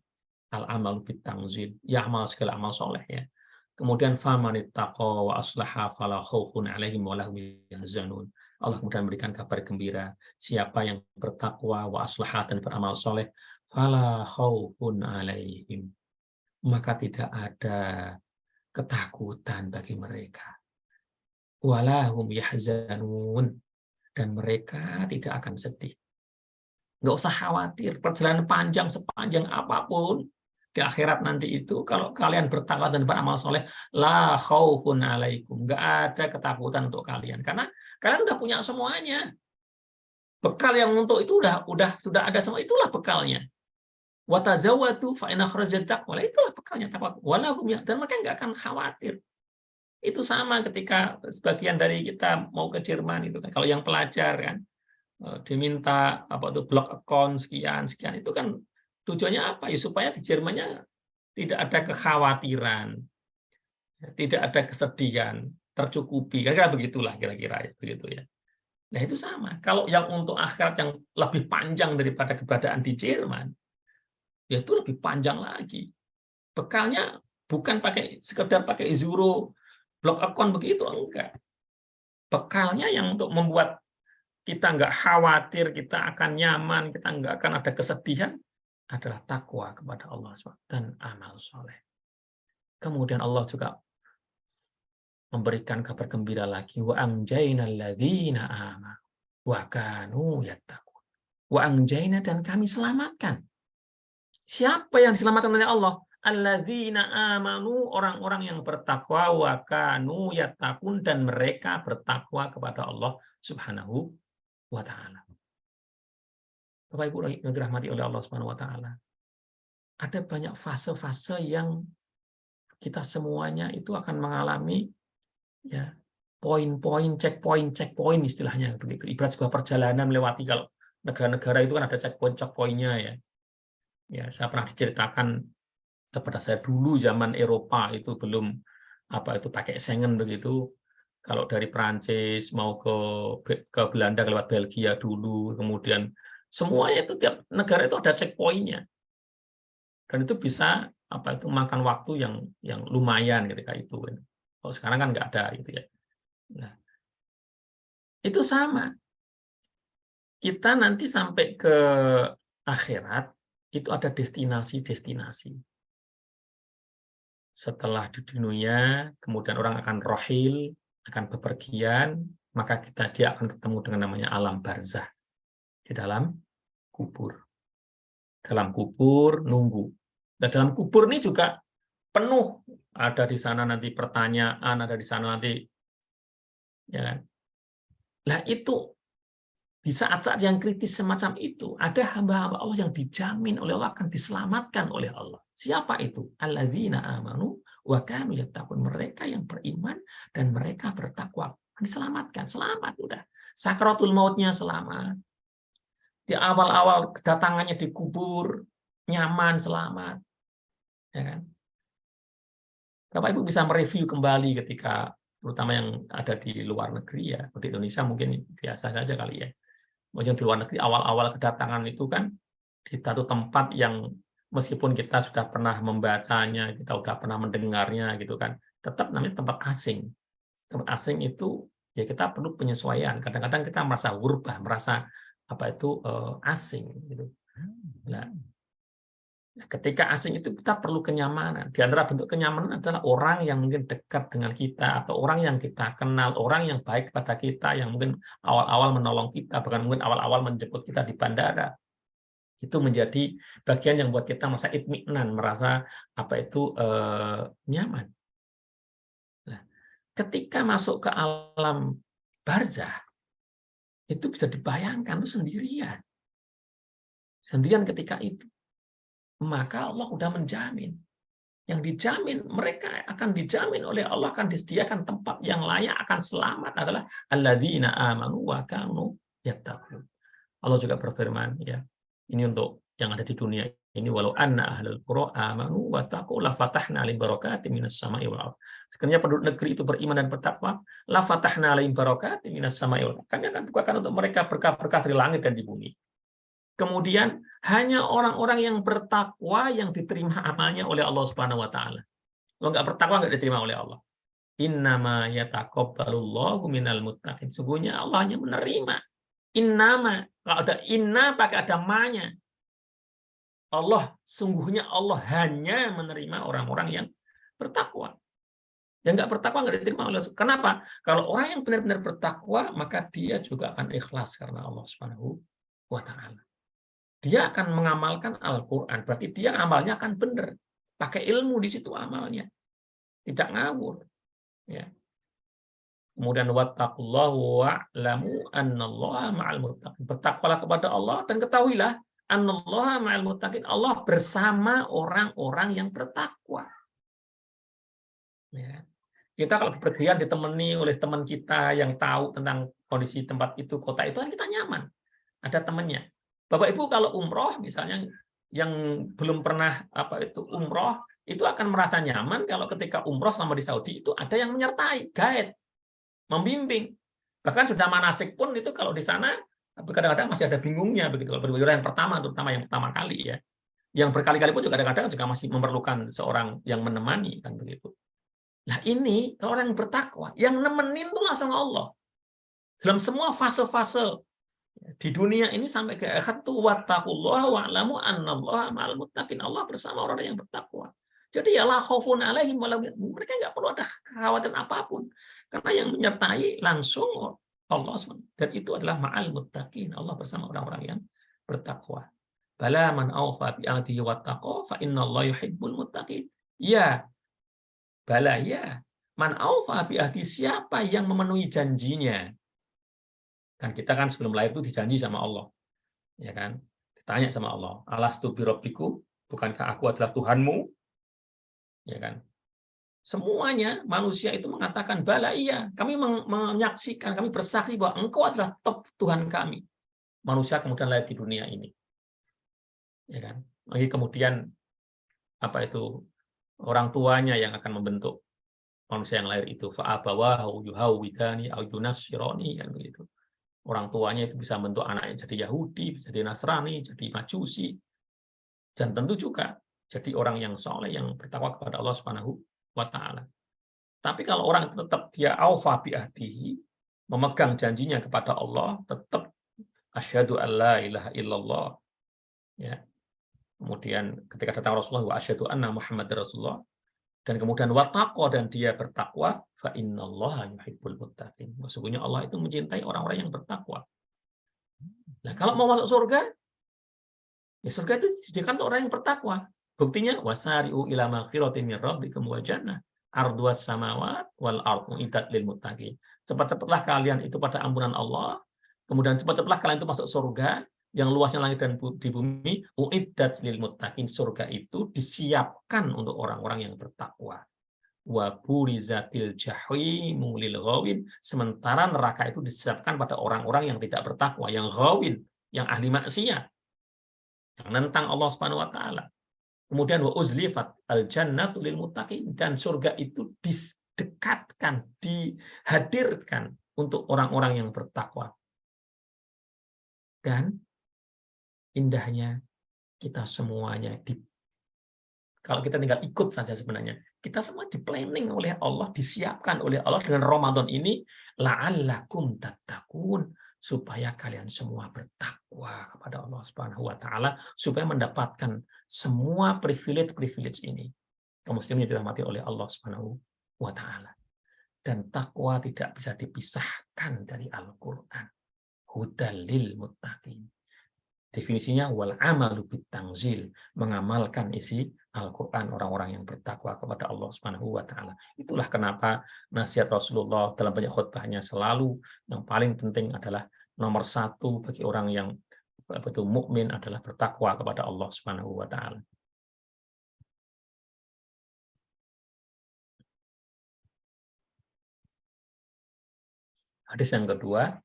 Al-amal bitangzil, ya amal segala amal soleh ya. Kemudian famanittaqa wa aslaha fala khaufun 'alaihim wa lahum yahzanun. Allah kemudian memberikan kabar gembira, siapa yang bertakwa wa aslaha dan beramal soleh, fala khaufun 'alaihim, maka tidak ada ketakutan bagi mereka. Wa lahum yahzanun, dan mereka tidak akan sedih. Nggak usah khawatir, perjalanan panjang sepanjang apapun di akhirat nanti itu, kalau kalian bertakwa dan beramal soleh, la khaufun alaikum, nggak ada ketakutan untuk kalian, karena kalian udah punya semuanya. Bekal yang untuk itu sudah ada semua, itulah bekalnya. Wa tazawwadu fa inna khairaz taqwa, itulah bekalnya takwa. Walahum, dan mereka nggak akan khawatir. Itu sama ketika sebagian dari kita mau ke Jerman itu kan, kalau yang pelajar kan diminta blok account sekian itu kan tujuannya apa ya, supaya di Jermannya tidak ada kekhawatiran, tidak ada kesedihan, tercukupi, kira-kira begitulah kira-kira begitu ya. Nah itu sama. Kalau yang untuk akhirat yang lebih panjang daripada keberadaan di Jerman, ya itu lebih panjang lagi. Bekalnya bukan sekedar pakai Zuro, blok account begitu, enggak. Bekalnya yang untuk membuat kita nggak khawatir, kita akan nyaman, kita nggak akan ada kesedihan, adalah takwa kepada Allah SWT dan amal soleh. Kemudian Allah juga memberikan kabar gembira lagi, wa anjainal ladzina amanu wa kanu yattaqun. Wa anjaina, dan kami selamatkan. Siapa yang diselamatkan oleh Allah? Alladzina amanu, orang-orang yang bertakwa, wa kanu yattaqun, dan mereka bertakwa kepada Allah Subhanahu wa taala. Bapak Ibu yang dirahmati oleh Allah Subhanahu wa taala. Ada banyak fase-fase yang kita semuanya itu akan mengalami, ya, poin-poin, checkpoint istilahnya begitu. Ibarat sebuah perjalanan melewati, kalau negara-negara itu kan ada checkpoint-checkpointnya, ya. Ya, saya pernah diceritakan pada saya dulu zaman Eropa itu belum pakai Schengen begitu. Kalau dari Perancis mau ke Belanda lewat Belgia dulu, kemudian semuanya itu tiap negara itu ada checkpointnya. Dan itu bisa makan waktu yang lumayan ketika itu. Kalau sekarang kan nggak ada gitu ya. Nah, itu sama. Kita nanti sampai ke akhirat itu ada destinasi-destinasi. Setelah di dunia, kemudian orang akan rohil, akan bepergian, maka dia akan ketemu dengan namanya alam barzah di dalam kubur. Dalam kubur nunggu. Dan dalam kubur ini juga penuh, ada di sana nanti pertanyaan, ada di sana nanti, ya. Lah itu di saat-saat yang kritis semacam itu, ada hamba-hamba Allah yang dijamin oleh Allah akan diselamatkan oleh Allah. Siapa itu? Alladzina amanu wa kanu yattaqun, mereka yang beriman dan mereka bertakwa. Diselamatkan, selamat udah. Sakaratul mautnya selamat. Di awal-awal kedatangannya di kubur nyaman, selamat. Ya kan? Bapak Ibu bisa mereview kembali ketika terutama yang ada di luar negeri, ya. Di Indonesia mungkin biasa saja kali, ya. Maksudnya di luar negeri awal-awal kedatangan itu kan di satu tempat yang meskipun kita sudah pernah membacanya, kita sudah pernah mendengarnya gitu kan, tetap namanya tempat asing. Tempat asing itu ya kita perlu penyesuaian. Kadang-kadang kita merasa gurbah, merasa asing gitu. Nah, ketika asing itu kita perlu kenyamanan. Di antara bentuk kenyamanan adalah orang yang mungkin dekat dengan kita, atau orang yang kita kenal, orang yang baik kepada kita, yang mungkin awal-awal menolong kita, bahkan mungkin awal-awal menjemput kita di bandara. Itu menjadi bagian yang buat kita merasa itminan, merasa nyaman. Nah, ketika masuk ke alam barzah, itu bisa dibayangkan itu sendirian. Sendirian ketika itu. Maka Allah sudah menjamin. Yang dijamin, mereka akan dijamin oleh Allah, akan disediakan tempat yang layak, akan selamat adalah alladzina amanu wa kanu yattaqun. Allah juga berfirman, ya. Ini untuk yang ada di dunia ini, walau anna ahlul qura amanu wa taqu la fatahna alaihim barakatim minas sama'i wal ardh. Sekiranya penduduk negeri itu beriman dan bertakwa, la fatahna alaihim barakatim minas sama'i wal ardh. Kami akan bukakan untuk mereka berkah-berkah dari langit dan di bumi. Kemudian hanya orang-orang yang bertakwa yang diterima amalnya oleh Allah Subhanahu wa taala. Kalau nggak bertakwa nggak diterima oleh Allah. Innama yataqabbalullahu minal muttaqin. Sungguhnya Allah hanya menerima. Innama, kalau ada inna pakai ada ma-nya. Allah, sungguhnya Allah hanya menerima orang-orang yang bertakwa. Yang nggak bertakwa nggak diterima oleh Allah. Kenapa? Kalau orang yang benar-benar bertakwa, maka dia juga akan ikhlas karena Allah Subhanahu wa taala. Dia akan mengamalkan Al-Quran, berarti dia amalnya akan benar. Pakai ilmu di situ amalnya. Tidak ngawur. Ya. Kemudian wattaqullahu wa'lamu annallaha ma'al muttaqin. Bertakwalah kepada Allah dan ketahuilah annallaha ma'al muttaqin. Allah bersama orang-orang yang bertakwa. Ya. Kita kalau bepergian ditemani oleh teman kita yang tahu tentang kondisi tempat itu, kota itu, kan kita nyaman. Ada temannya. Bapak Ibu kalau umroh misalnya yang belum pernah umroh itu akan merasa nyaman kalau ketika umroh sama di Saudi itu ada yang menyertai, guide, membimbing. Bahkan sudah manasik pun itu kalau di sana kadang-kadang masih ada bingungnya begitu. Kalau yang pertama, terutama yang pertama kali, ya, yang berkali-kali pun juga kadang-kadang juga masih memerlukan seorang yang menemani, kan begitu. Nah ini kalau orang yang bertakwa, yang nemenin itu langsung Allah. Dalam semua fase-fase di dunia ini sampai ke akhirat tuh wattaqullaha wa'lamu annallaha ma'al muttaqin. Allah bersama orang yang bertakwa. Jadi ya la khaufun alaihim mereka nggak perlu ada kekhawatiran apapun karena yang menyertai langsung Allah SWT. Dan itu adalah ma'al muttaqin, Allah bersama orang-orang yang bertakwa. Bala man awfa bi ahdihi wattaqa fa innallaha yuhibbul muttaqin. Ya, bala ya. Man awfa bi ahdi, siapa yang memenuhi janjinya? Kan kita kan sebelum lahir itu dijanji sama Allah. Ya kan? Ditanya sama Allah, alastu bi rabbikum, bukankah aku adalah Tuhanmu? Ya kan? Semuanya manusia itu mengatakan bala iya, kami menyaksikan, kami bersaksi bahwa engkau adalah top Tuhan kami. Manusia kemudian lahir di dunia ini. Ya kan? Lagi kemudian apa itu orang tuanya yang akan membentuk manusia yang lahir itu, fa abawahu yuhawidani au yunassirani, kan begitu. Orang tuanya itu bisa membentuk anaknya jadi Yahudi, bisa jadi Nasrani, jadi Majusi. Dan tentu juga jadi orang yang soleh, yang bertakwa kepada Allah Subhanahu wa Ta'ala. Tapi kalau orang itu tetap dia aufa bi ahdihi, memegang janjinya kepada Allah, tetap asyhadu alla ilaha illallah. Ya. Kemudian ketika datang Rasulullah, wa asyhadu anna Muhammadar Rasulullah, dan kemudian wattaqo, dan dia bertakwa, fa innallaha yuhibbul muttaqin. Sesungguhnya Allah itu mencintai orang-orang yang bertakwa. Nah, kalau mau masuk surga, ya surga itu disediakan untuk orang yang bertakwa. Buktinya wasari'u ila maghfiratin min rabbikum wa jannah arduas samawat wal ardu uiddat lil muttaqin. Cepat-cepatlah kalian itu pada ampunan Allah, kemudian cepat-cepatlah kalian itu masuk surga yang luasnya langit dan di bumi, uiddat lil muttaqin. Surga itu disiapkan untuk orang-orang yang bertakwa. Wa burizatil jahimu lil ghawin, sementara neraka itu disiapkan pada orang-orang yang tidak bertakwa, yang ghawin, yang ahli maksiat, yang nentang Allah Subhanahu wa Ta'ala. Kemudian wa uzlifat al jannatu lil muttaqin, dan surga itu didekatkan, dihadirkan untuk orang-orang yang bertakwa. Dan indahnya kita semuanya kalau kita tinggal ikut saja sebenarnya, kita semua di-planning oleh Allah, disiapkan oleh Allah dengan Ramadan ini, la'allakum tattaqun, supaya kalian semua bertakwa kepada Allah Subhanahu wa Ta'ala, supaya mendapatkan semua privilege ini. Kaum muslimin dirahmati oleh Allah Subhanahu wa Ta'ala. Dan takwa tidak bisa dipisahkan dari Al-Qur'an. Hudal lil muttaqin. Definisinya wal amalu bitangzil, mengamalkan isi Al-Qur'an orang-orang yang bertakwa kepada Allah Subhanahu wa Ta'ala. Itulah kenapa nasihat Rasulullah dalam banyak khutbahnya selalu yang paling penting adalah nomor satu bagi orang yang betul mukmin adalah bertakwa kepada Allah Subhanahu wa Ta'ala. Hadis yang kedua,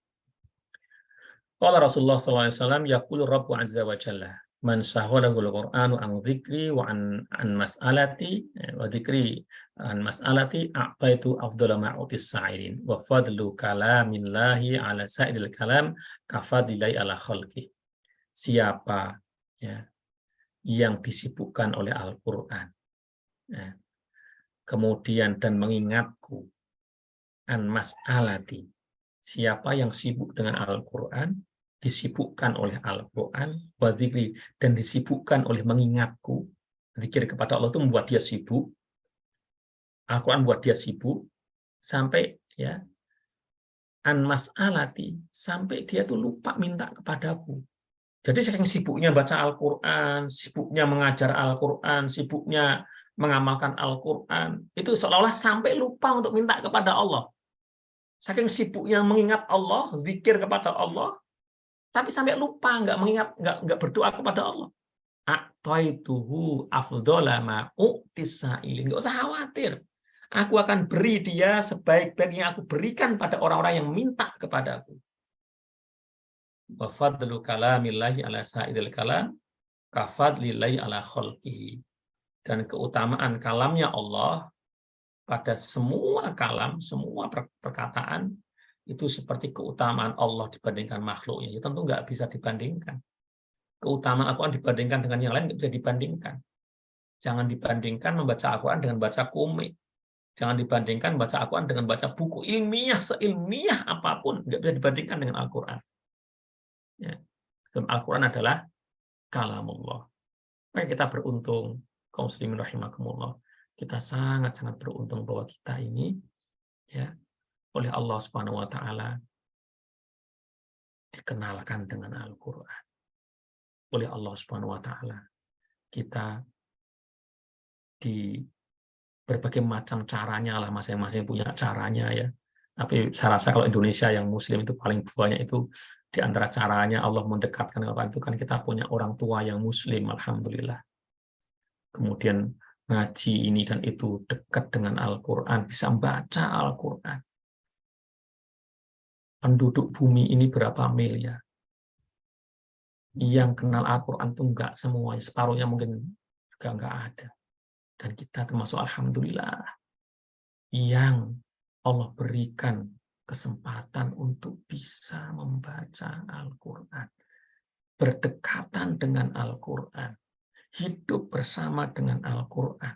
qala Rasulullah sallallahu alaihi wasallam, yaqulu Rabbu azza wa jalla, man syahadahul Qur'anu an dzikri wa an mas'alati wa dzikri an mas'alati a'taitu afdhala ma utis sa'irin wa fadlu kalamillahi ala sa'idil kalam kafadilai ala khalqi. Siapa ya yang disibukkan oleh Al-Qur'an, ya, kemudian dan mengingatku, an mas'alati, siapa yang sibuk dengan Al-Qur'an, disibukkan oleh Al-Qur'an, wa dzikri, dan disibukkan oleh mengingatku. Zikir kepada Allah itu membuat dia sibuk, Al-Qur'an buat dia sibuk, sampai ya an mas'alati, sampai dia tuh lupa minta kepadaku. Jadi saking sibuknya baca Al-Qur'an, sibuknya mengajar Al-Qur'an, sibuknya mengamalkan Al-Qur'an, itu seolah-olah sampai lupa untuk minta kepada Allah. Saking sibuknya mengingat Allah, zikir kepada Allah, tapi sampai lupa, nggak mengingat, nggak berdoa kepada Allah. A'taituhu afdhala ma u'tis sa'ilin. Nggak usah khawatir. Aku akan beri dia sebaik-baiknya aku berikan pada orang-orang yang minta kepadaku. Wa fadlu kalamillahi ala sa'idil kalam kafadlillahi ala khalqihi. Dan keutamaan kalamnya Allah pada semua kalam, semua perkataan, itu seperti keutamaan Allah dibandingkan makhluknya. Ya, tentu nggak bisa dibandingkan. Keutamaan Al-Quran dibandingkan dengan yang lain nggak bisa dibandingkan. Jangan dibandingkan membaca Al-Quran dengan baca komik. Jangan dibandingkan baca Al-Quran dengan baca buku ilmiah, seilmiah apapun. Nggak bisa dibandingkan dengan Al-Quran. Ya. Al-Quran adalah kalamullah. Maka kita beruntung, kaum muslimin rahimakumullah, kita sangat-sangat beruntung bahwa kita ini ya oleh Allah Subhanahu wa taala dikenalkan dengan Al-Qur'an. Oleh Allah Subhanahu wa taala kita di berbagai macam caranya lah, masing-masing punya caranya ya. Tapi saya rasa kalau Indonesia yang muslim itu paling banyak itu di antara caranya Allah mendekatkan apa itu kan kita punya orang tua yang muslim, alhamdulillah. Kemudian ngaji ini dan itu dekat dengan Al-Qur'an, bisa membaca Al-Qur'an. Penduduk bumi ini berapa miliar? Yang kenal Al-Qur'an itu enggak semua, separuhnya mungkin juga enggak ada. Dan kita termasuk alhamdulillah yang Allah berikan kesempatan untuk bisa membaca Al-Qur'an, berdekatan dengan Al-Qur'an, hidup bersama dengan Al-Qur'an.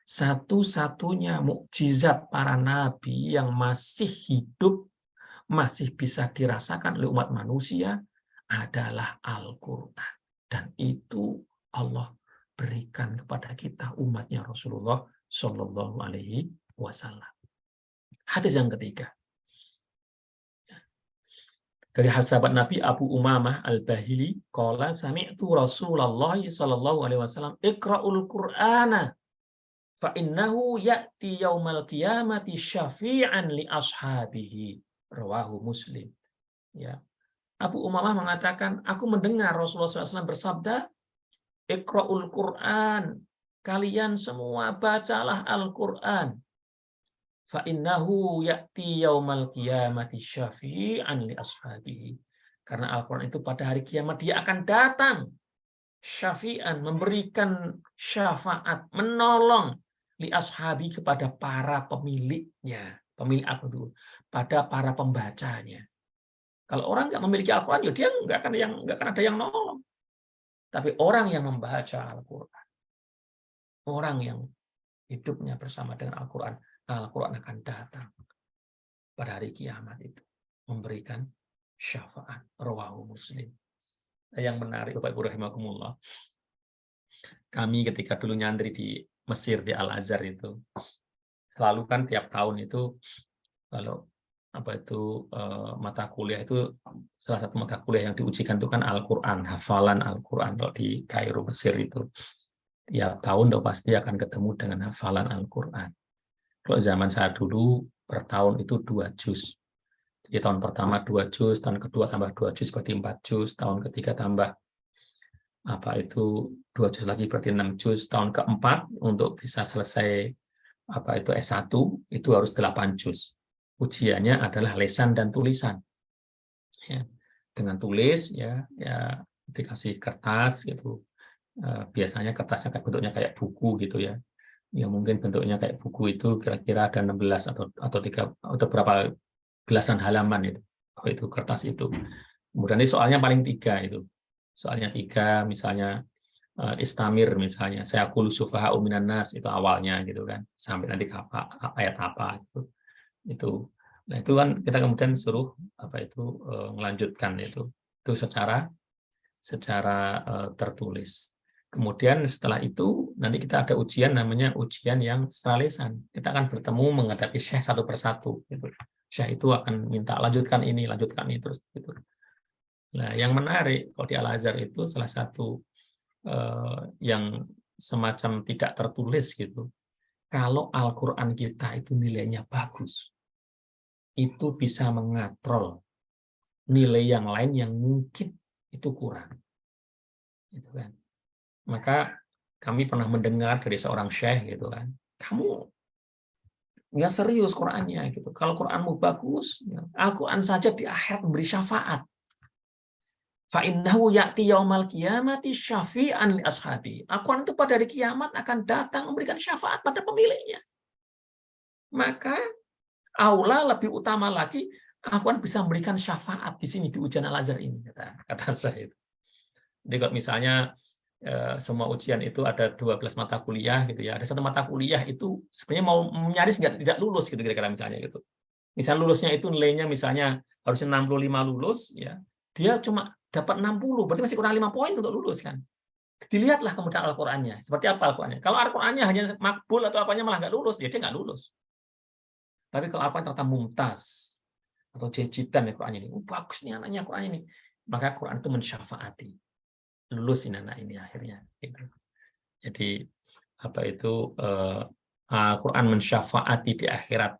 Satu-satunya mukjizat para nabi yang masih hidup, masih bisa dirasakan oleh umat manusia adalah Al-Qur'an. Dan itu Allah berikan kepada kita umatnya Rasulullah Shallallahu Alaihi Wasallam. Hadis yang ketiga dari sahabat Nabi Abu Umamah Al-Bahili, qala sami'tu Rasulullah Shallallahu Alaihi Wasallam iqra'ul Qur'ana fa innahu ya'ti yaumal qiyamati syafi'an li ashabihi. Rawahu Muslim. Ya. Abu Umamah mengatakan, aku mendengar Rasulullah SAW bersabda, iqra'ul Qur'an, kalian semua bacalah Al-Qur'an. Fa innahu ya'ti yaumal qiyamati syafi'an li ashabihi. Karena Al-Qur'an itu pada hari kiamat dia akan datang syafi'an, memberikan syafaat, menolong li ashabi kepada para pemiliknya. Pemilik apa itu? Pada para pembacanya. Kalau orang nggak memiliki Al-Qur'an, ya dia nggak akan ada yang nolong. Tapi orang yang membaca Al-Qur'an, orang yang hidupnya bersama dengan Al-Qur'an, Al-Qur'an akan datang pada hari kiamat itu memberikan syafaat. Rawahu Muslim. Yang menarik Bapak Ibu rahimakumullah, kami ketika dulu nyantri di Mesir di Al-Azhar itu selalu kan tiap tahun itu kalau mata kuliah itu salah satu mata kuliah yang diujikan itu kan Al-Qur'an, hafalan Al-Qur'an. Kalau di Kairo Mesir itu tiap tahun pasti akan ketemu dengan hafalan Al-Qur'an. Kalau zaman saya dulu per tahun itu 2 juz. Jadi tahun pertama 2 juz, tahun kedua tambah 2 juz berarti 4 juz, tahun ketiga tambah 2 juz lagi berarti 6 juz, tahun keempat untuk bisa selesai S1 itu harus 8 juz. Ujiannya adalah lesan dan tulisan. Ya, dengan tulis ya dikasih kertas gitu. Biasanya kertasnya bentuknya kayak buku gitu ya. Ya mungkin bentuknya kayak buku itu kira-kira ada 16 atau 3 atau berapa belasan halaman itu kertas itu. Kemudian ini soalnya paling 3 itu. Soalnya 3 misalnya istamir misalnya saya qulu sufaha'u minan nas itu awalnya gitu kan. Sampai nanti ayat apa gitu. Nah itu kan kita kemudian suruh melanjutkan itu secara tertulis. Kemudian setelah itu nanti kita ada ujian namanya ujian yang secara lisan. Kita akan bertemu menghadapi syekh satu persatu gitu. Syekh itu akan minta lanjutkan ini terus gitu. Nah yang menarik kalau di Al-Azhar itu salah satu yang semacam tidak tertulis gitu. Kalau Al-Qur'an kita itu nilainya bagus, itu bisa mengatrol nilai yang lain yang mungkin itu kurang. Gitu kan. Maka kami pernah mendengar dari seorang syekh gitu kan, kamu nggak serius Qur'annya gitu. Kalau Qur'anmu bagus, Al-Qur'an saja di akhirat memberi syafaat. Fa innahu ya'ti yaumal qiyamati syafi'an li ashabi. Al-Qur'an itu pada hari kiamat akan datang memberikan syafaat pada pemiliknya. Maka aula lebih utama lagi, Al-Qur'an bisa memberikan syafaat di sini di ujian Al-Azhar ini kata saya itu. Jadi kalau misalnya semua ujian itu ada 12 mata kuliah gitu ya, ada satu mata kuliah itu sebenarnya mau nyaris tidak lulus gitu kira-kira misalnya gitu. Misal lulusnya itu nilainya misalnya harusnya 65 lulus ya, dia cuma dapat 60, berarti masih kurang 5 poin untuk lulus kan. Dilihatlah kemudian Al-Qur'annya. Seperti apa Al-Qur'annya? Kalau Al-Qur'annya hanya makbul atau apanya malah nggak lulus, dia nggak lulus. Tapi kalau Al-Qur'an ternyata mumtaz atau jejitan ya Qur'annya ini, bagus nih anaknya Qur'annya ini, maka Qur'an itu mensyafaati. Lulus ini anak ini akhirnya. Gitu. Jadi apa itu Al-Qur'an mensyafaati di akhirat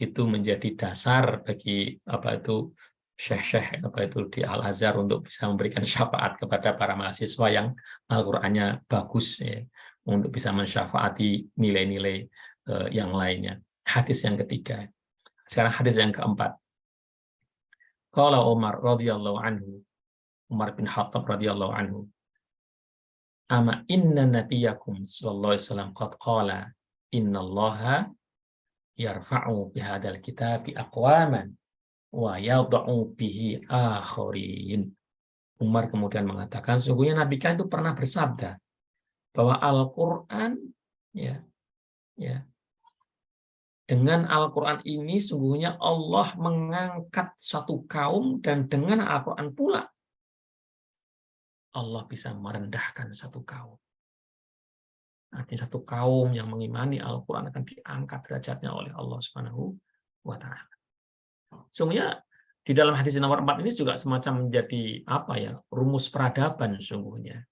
itu menjadi dasar bagi apa itu syekh-syekh apa itu di Al-Azhar untuk bisa memberikan syafaat kepada para mahasiswa yang Al-Qur'annya bagus ya, untuk bisa mensyafaati nilai-nilai yang lainnya. Hadis yang ketiga. Sekarang hadis yang keempat. Qala Umar radhiyallahu anhu, Umar bin Khattab radhiyallahu anhu, ama inna nabiyakum sallallahu alaihi wasallam qad qala innallaha yarfa'u bihadzal kitabi aqwaman wa yad'u bihi akharin. Umar kemudian mengatakan sesungguhnya Nabi kan itu pernah bersabda bahwa Al-Qur'an dengan Al-Qur'an ini sungguhnya Allah mengangkat satu kaum dan dengan Al-Qur'an pula Allah bisa merendahkan satu kaum. Artinya satu kaum yang mengimani Al-Qur'an akan diangkat derajatnya oleh Allah Subhanahu wa taala. Sungguhnya di dalam hadis nomor 4 ini juga semacam menjadi rumus peradaban sungguhnya.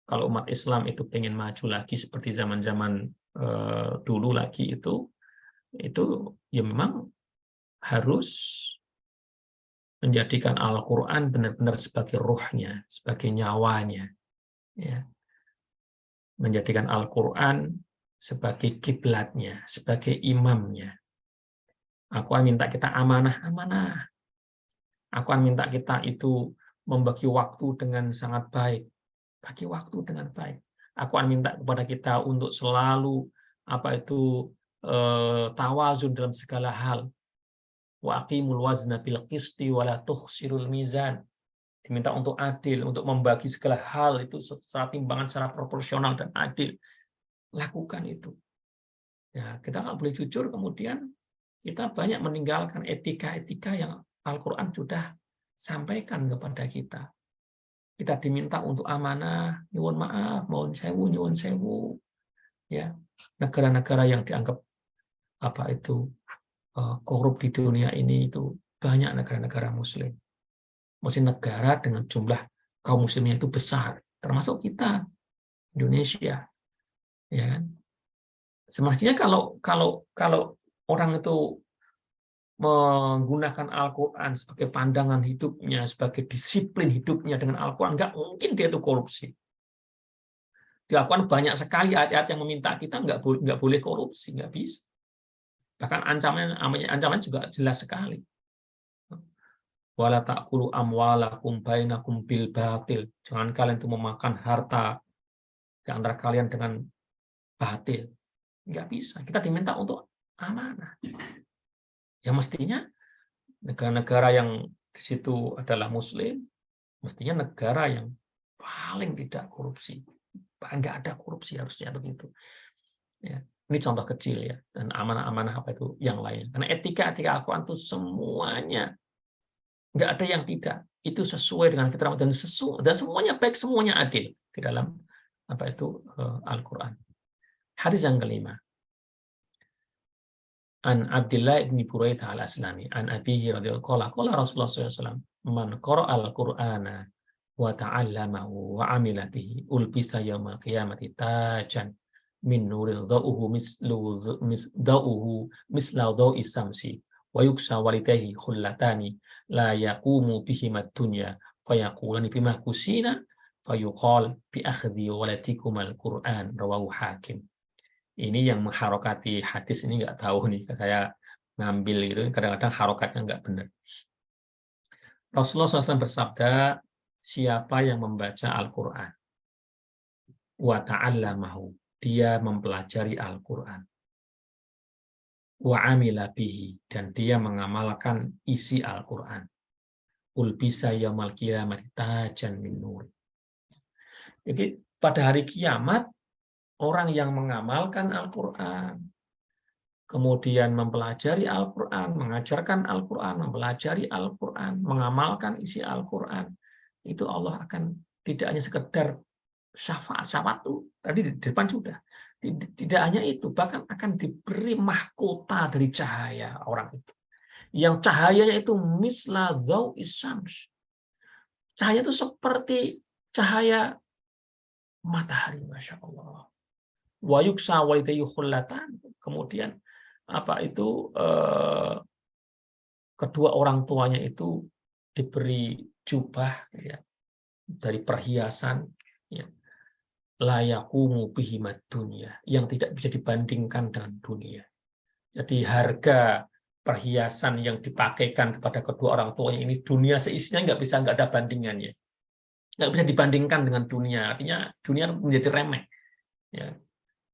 Kalau umat Islam itu pengen maju lagi seperti zaman-zaman dulu lagi itu ya memang harus menjadikan Al-Qur'an benar-benar sebagai ruhnya, sebagai nyawanya, ya. Menjadikan Al-Qur'an sebagai kiblatnya, sebagai imamnya. Aku akan minta kita amanah. Aku akan minta kita itu membagi waktu dengan sangat baik. Bagi waktu dengan baik. Aku akan minta kepada kita untuk selalu tawazun dalam segala hal. Wa aqimul wazna bil qisti wa la tukhsirul mizan. Diminta untuk adil, untuk membagi segala hal itu secara timbangan secara proporsional dan adil. Lakukan itu. Ya, kita nggak boleh jujur kemudian kita banyak meninggalkan etika-etika yang Al-Qur'an sudah sampaikan kepada kita. Kita diminta untuk amanah, nyuwun maaf, nyuwun sewu. Ya, negara-negara yang dianggap korup di dunia ini itu banyak negara-negara Muslim. Maksudnya negara dengan jumlah kaum Muslimnya itu besar, termasuk kita, Indonesia, ya kan? Semestinya kalau orang itu menggunakan Al-Qur'an sebagai pandangan hidupnya, sebagai disiplin hidupnya dengan Al-Qur'an, nggak mungkin dia itu korupsi. Di Al-Qur'an banyak sekali ayat-ayat yang meminta kita nggak boleh korupsi, nggak bisa. Bahkan ancaman juga jelas sekali. Wala ta'kulu amwalakum bainakum bil batil. Jangan kalian itu memakan harta di antara kalian dengan batil. Nggak bisa. Kita diminta untuk amanah. Ya mestinya negara-negara yang di situ adalah Muslim, mestinya negara yang paling tidak korupsi. Bahkan nggak ada korupsi harusnya begitu. Ya. Ini contoh kecil ya. Dan amanah-amanah yang lain. Karena etika-etika Al-Qur'an itu semuanya nggak ada yang tidak. Itu sesuai dengan fitrah dan semuanya baik, semuanya adil di dalam Al-Qur'an. Hadis yang kelima. An Abdullah bin Buraidah al-Aslami an abihi radhiyallahu anhu qala Rasulullah sallallahu alaihi wasallam man qara'a al-Qur'ana wa ta'allamahu wa 'amila bihi ulbisa yaumal qiyamati tajan min nuril dha'uhu misla dha'i samsi wa yuksa walidayhi khullatani la yaqumu bihima dunya fayaqulani bima kusina fayuqal bi akhdhi waladikum al-Qur'an rawahu Hakim. Ini yang mengharokati hadis ini nggak tahu nih, saya ngambil itu kadang-kadang harokatnya nggak benar. Rasulullah SAW bersabda, siapa yang membaca Al-Qur'an wa ta'allamahu, dia mempelajari Al-Qur'an, wa amila bihi, dan dia mengamalkan isi Al-Qur'an, ulbisa yaumal qiyamati tajan min nur. Jadi pada hari kiamat orang yang mengamalkan Al-Qur'an, kemudian mempelajari Al-Qur'an, mengajarkan Al-Qur'an, mempelajari Al-Qur'an, mengamalkan isi Al-Qur'an, itu Allah akan tidak hanya sekedar syafaat tuh tadi di depan sudah. Tidak hanya itu, bahkan akan diberi mahkota dari cahaya orang itu. Yang cahayanya itu misla dhau'is syams. Cahaya itu seperti cahaya matahari, Masya Allah. Wa yuksa walidayyu khullatan. Kemudian apa itu kedua orang tuanya itu diberi jubah ya, dari perhiasan ya, la yaqumu bihimad dunya, yang tidak bisa dibandingkan dengan dunia. Jadi harga perhiasan yang dipakaikan kepada kedua orang tuanya ini, dunia seisinya nggak ada bandingannya, nggak bisa dibandingkan dengan dunia. Artinya dunia menjadi remeh. Ya.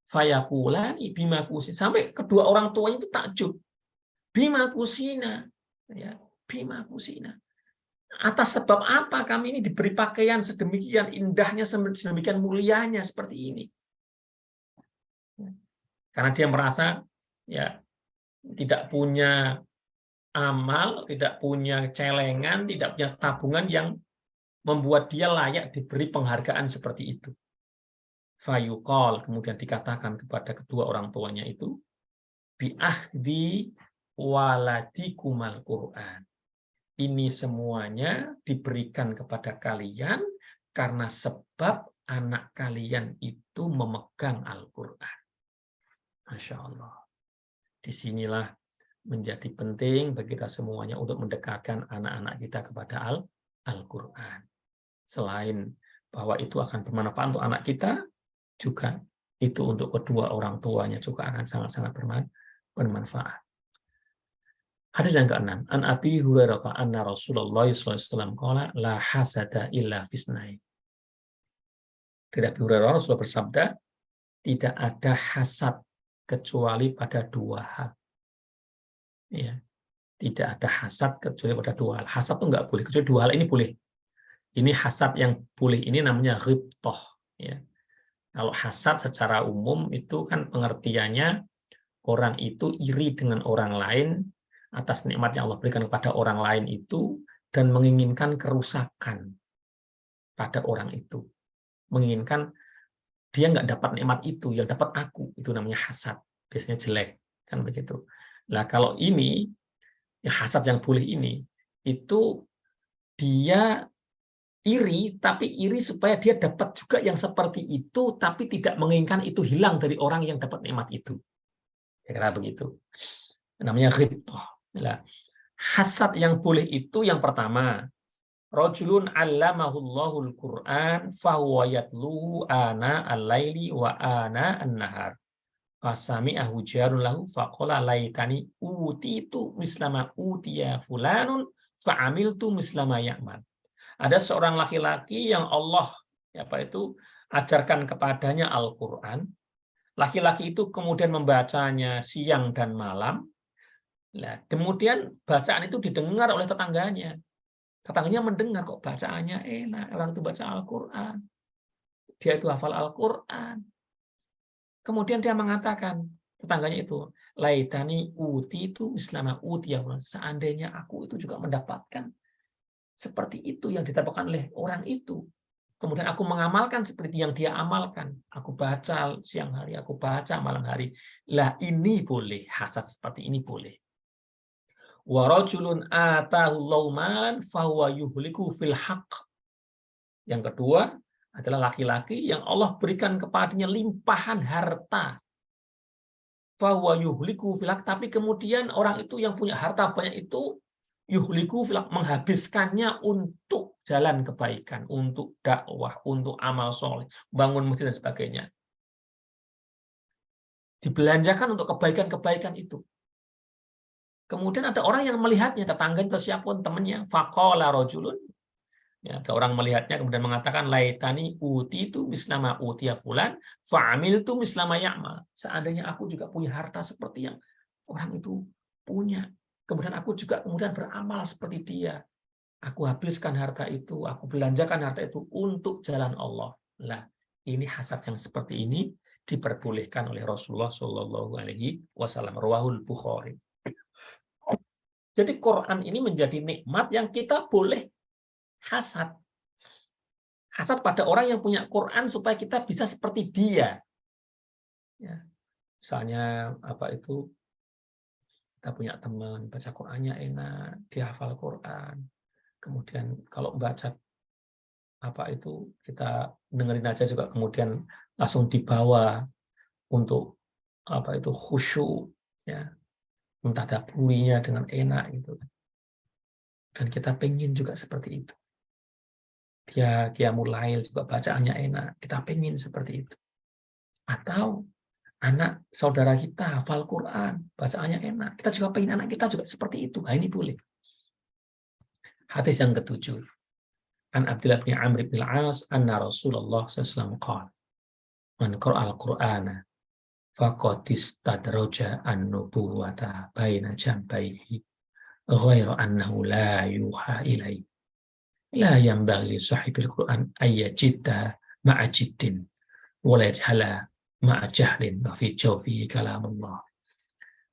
Fayakulani bima kusina, sampai kedua orang tuanya itu takjub. Bima kusina, ya, bima kusina. Atas sebab apa kami ini diberi pakaian sedemikian indahnya, sedemikian mulianya seperti ini? Karena dia merasa ya tidak punya amal, tidak punya celengan, tidak punya tabungan yang membuat dia layak diberi penghargaan seperti itu. Fayuqal, kemudian dikatakan kepada kedua orang tuanya itu, bi'ahdi waladikumal Qur'an. Ini semuanya diberikan kepada kalian karena sebab anak kalian itu memegang Al-Quran. Masya Allah. Disinilah menjadi penting bagi kita semuanya untuk mendekatkan anak-anak kita kepada Al-Quran. Selain bahwa itu akan bermanfaat untuk anak kita, juga itu untuk kedua orang tuanya juga akan sangat-sangat bermanfaat. Hadis yang ke-6, an Abi Hurairah anna Rasulullah sallallahu alaihi wasallam qala la hasada illa fisnai. Dari Abi Hurairah Rasulullah bersabda, tidak ada hasad kecuali pada dua hal. Ya, tidak ada hasad kecuali pada dua hal. Hasad itu enggak boleh, kecuali dua hal ini boleh. Ini hasad yang boleh, ini namanya ghibthah. Ya. Kalau hasad secara umum itu kan pengertiannya orang itu iri dengan orang lain atas nikmat yang Allah berikan kepada orang lain itu dan menginginkan kerusakan pada orang itu. Menginginkan dia nggak dapat nikmat itu, yang dapat aku. Itu namanya hasad. Biasanya jelek. Kan begitu. Nah, kalau ini, ya hasad yang boleh ini, itu dia iri, tapi iri supaya dia dapat juga yang seperti itu, tapi tidak menginginkan itu hilang dari orang yang dapat nikmat itu. Kira-kira begitu. Namanya ghibthah. Nah, hasad yang boleh itu yang pertama, rajulun 'allamahullahul Qur'an fahuwa yatluhu ana al-laili wa ana an-nahar. Fasami'ahu jarun lahu faqala laitani utitu mislama utiya fulanun fa'amiltu mislama ya'mal. Ada seorang laki-laki yang Allah ajarkan kepadanya Al-Qur'an. Laki-laki itu kemudian membacanya siang dan malam. Nah, kemudian bacaan itu didengar oleh tetangganya. Tetangganya mendengar kok bacaannya enak, orang itu baca Al-Quran. Dia itu hafal Al-Quran. Kemudian dia mengatakan, tetangganya itu, laitani uti itu mislama uti ya Allah. Seandainya aku itu juga mendapatkan seperti itu yang didapatkan oleh orang itu. Kemudian aku mengamalkan seperti yang dia amalkan. Aku baca siang hari, aku baca malam hari. Lah ini boleh, hasad seperti ini boleh. Wa rajulun atahullahu malan fahuwa yuhliku fil haqq. Yang kedua adalah laki-laki yang Allah berikan kepadanya limpahan harta. Fahuwa yuhliku fil haqq, tapi kemudian orang itu yang punya harta banyak itu yuhliku fil haqq, menghabiskannya untuk jalan kebaikan, untuk dakwah, untuk amal soleh, bangun masjid dan sebagainya. Dibelanjakan untuk kebaikan-kebaikan itu. Kemudian ada orang yang melihatnya, tetangganya atau siapapun temannya, faqala rajulun. Ya, ada orang melihatnya kemudian mengatakan laitani utitu mislama utiya fulan fa'amiltu mislama ya'mal. Seandainya aku juga punya harta seperti yang orang itu punya, kemudian aku juga kemudian beramal seperti dia. Aku habiskan harta itu, aku belanjakan harta itu untuk jalan Allah. Lah, ini hasad yang seperti ini diperbolehkan oleh Rasulullah Shallallahu Alaihi Wasallam. Rawahul Bukhari. Jadi Quran ini menjadi nikmat yang kita boleh hasad. Hasad pada orang yang punya Quran supaya kita bisa seperti dia. Ya. Misalnya apa itu, kita punya teman baca Qurannya enak, dia hafal Quran. Kemudian kalau baca apa itu kita dengerin aja juga, kemudian langsung dibawa untuk apa itu khusyuk, ya, mentadabburinya dengan enak gitu. Dan kita pengen juga seperti itu. Dia mulai juga bacaannya enak, kita pengen seperti itu. Atau anak saudara kita hafal Quran, bacaannya enak, kita juga pengen anak kita juga seperti itu. Nah, ini boleh. Hadis yang ke-7. An Abdullah bin Amr bin Al-As anna Rasulullah SAW qala man qara'a al-Qur'ana faqad istadraja an-nubuwata baina jambayhi ghairu annahu la yuha ilaihi la yanbaghi li sahibil Qur'an ayyajidda ma'a jiddin wa la yajhala ma'a jahlin wa fi jawfihi kalamullah.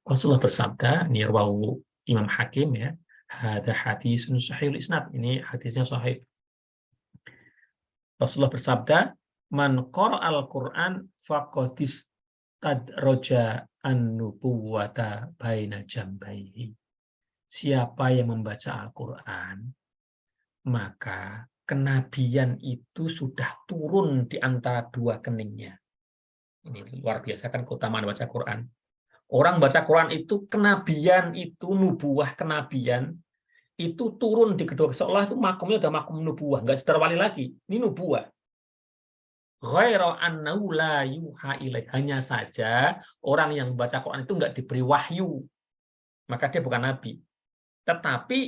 Rasulullah bersabda, ini rawahu Imam Hakim, ya, hadza hadisun sahihul isnad, ini hadisnya sahih. Rasulullah bersabda, man qara'al Qur'an faqad istadraja an-nubuwata baina jambaihi. Siapa yang membaca Al-Qur'an, maka kenabian itu sudah turun di antara dua keningnya. Ini luar biasa kan keutamaan baca Quran. Orang baca Quran itu, kenabian itu, nubuah kenabian, itu turun di kedua, seolah itu makomnya udah makom nubuah, nggak sekedar wali lagi, ini nubuah. Ghairu annahu la yuha ilaih. Hanya saja orang yang baca Quran itu nggak diberi wahyu, maka dia bukan nabi. Tetapi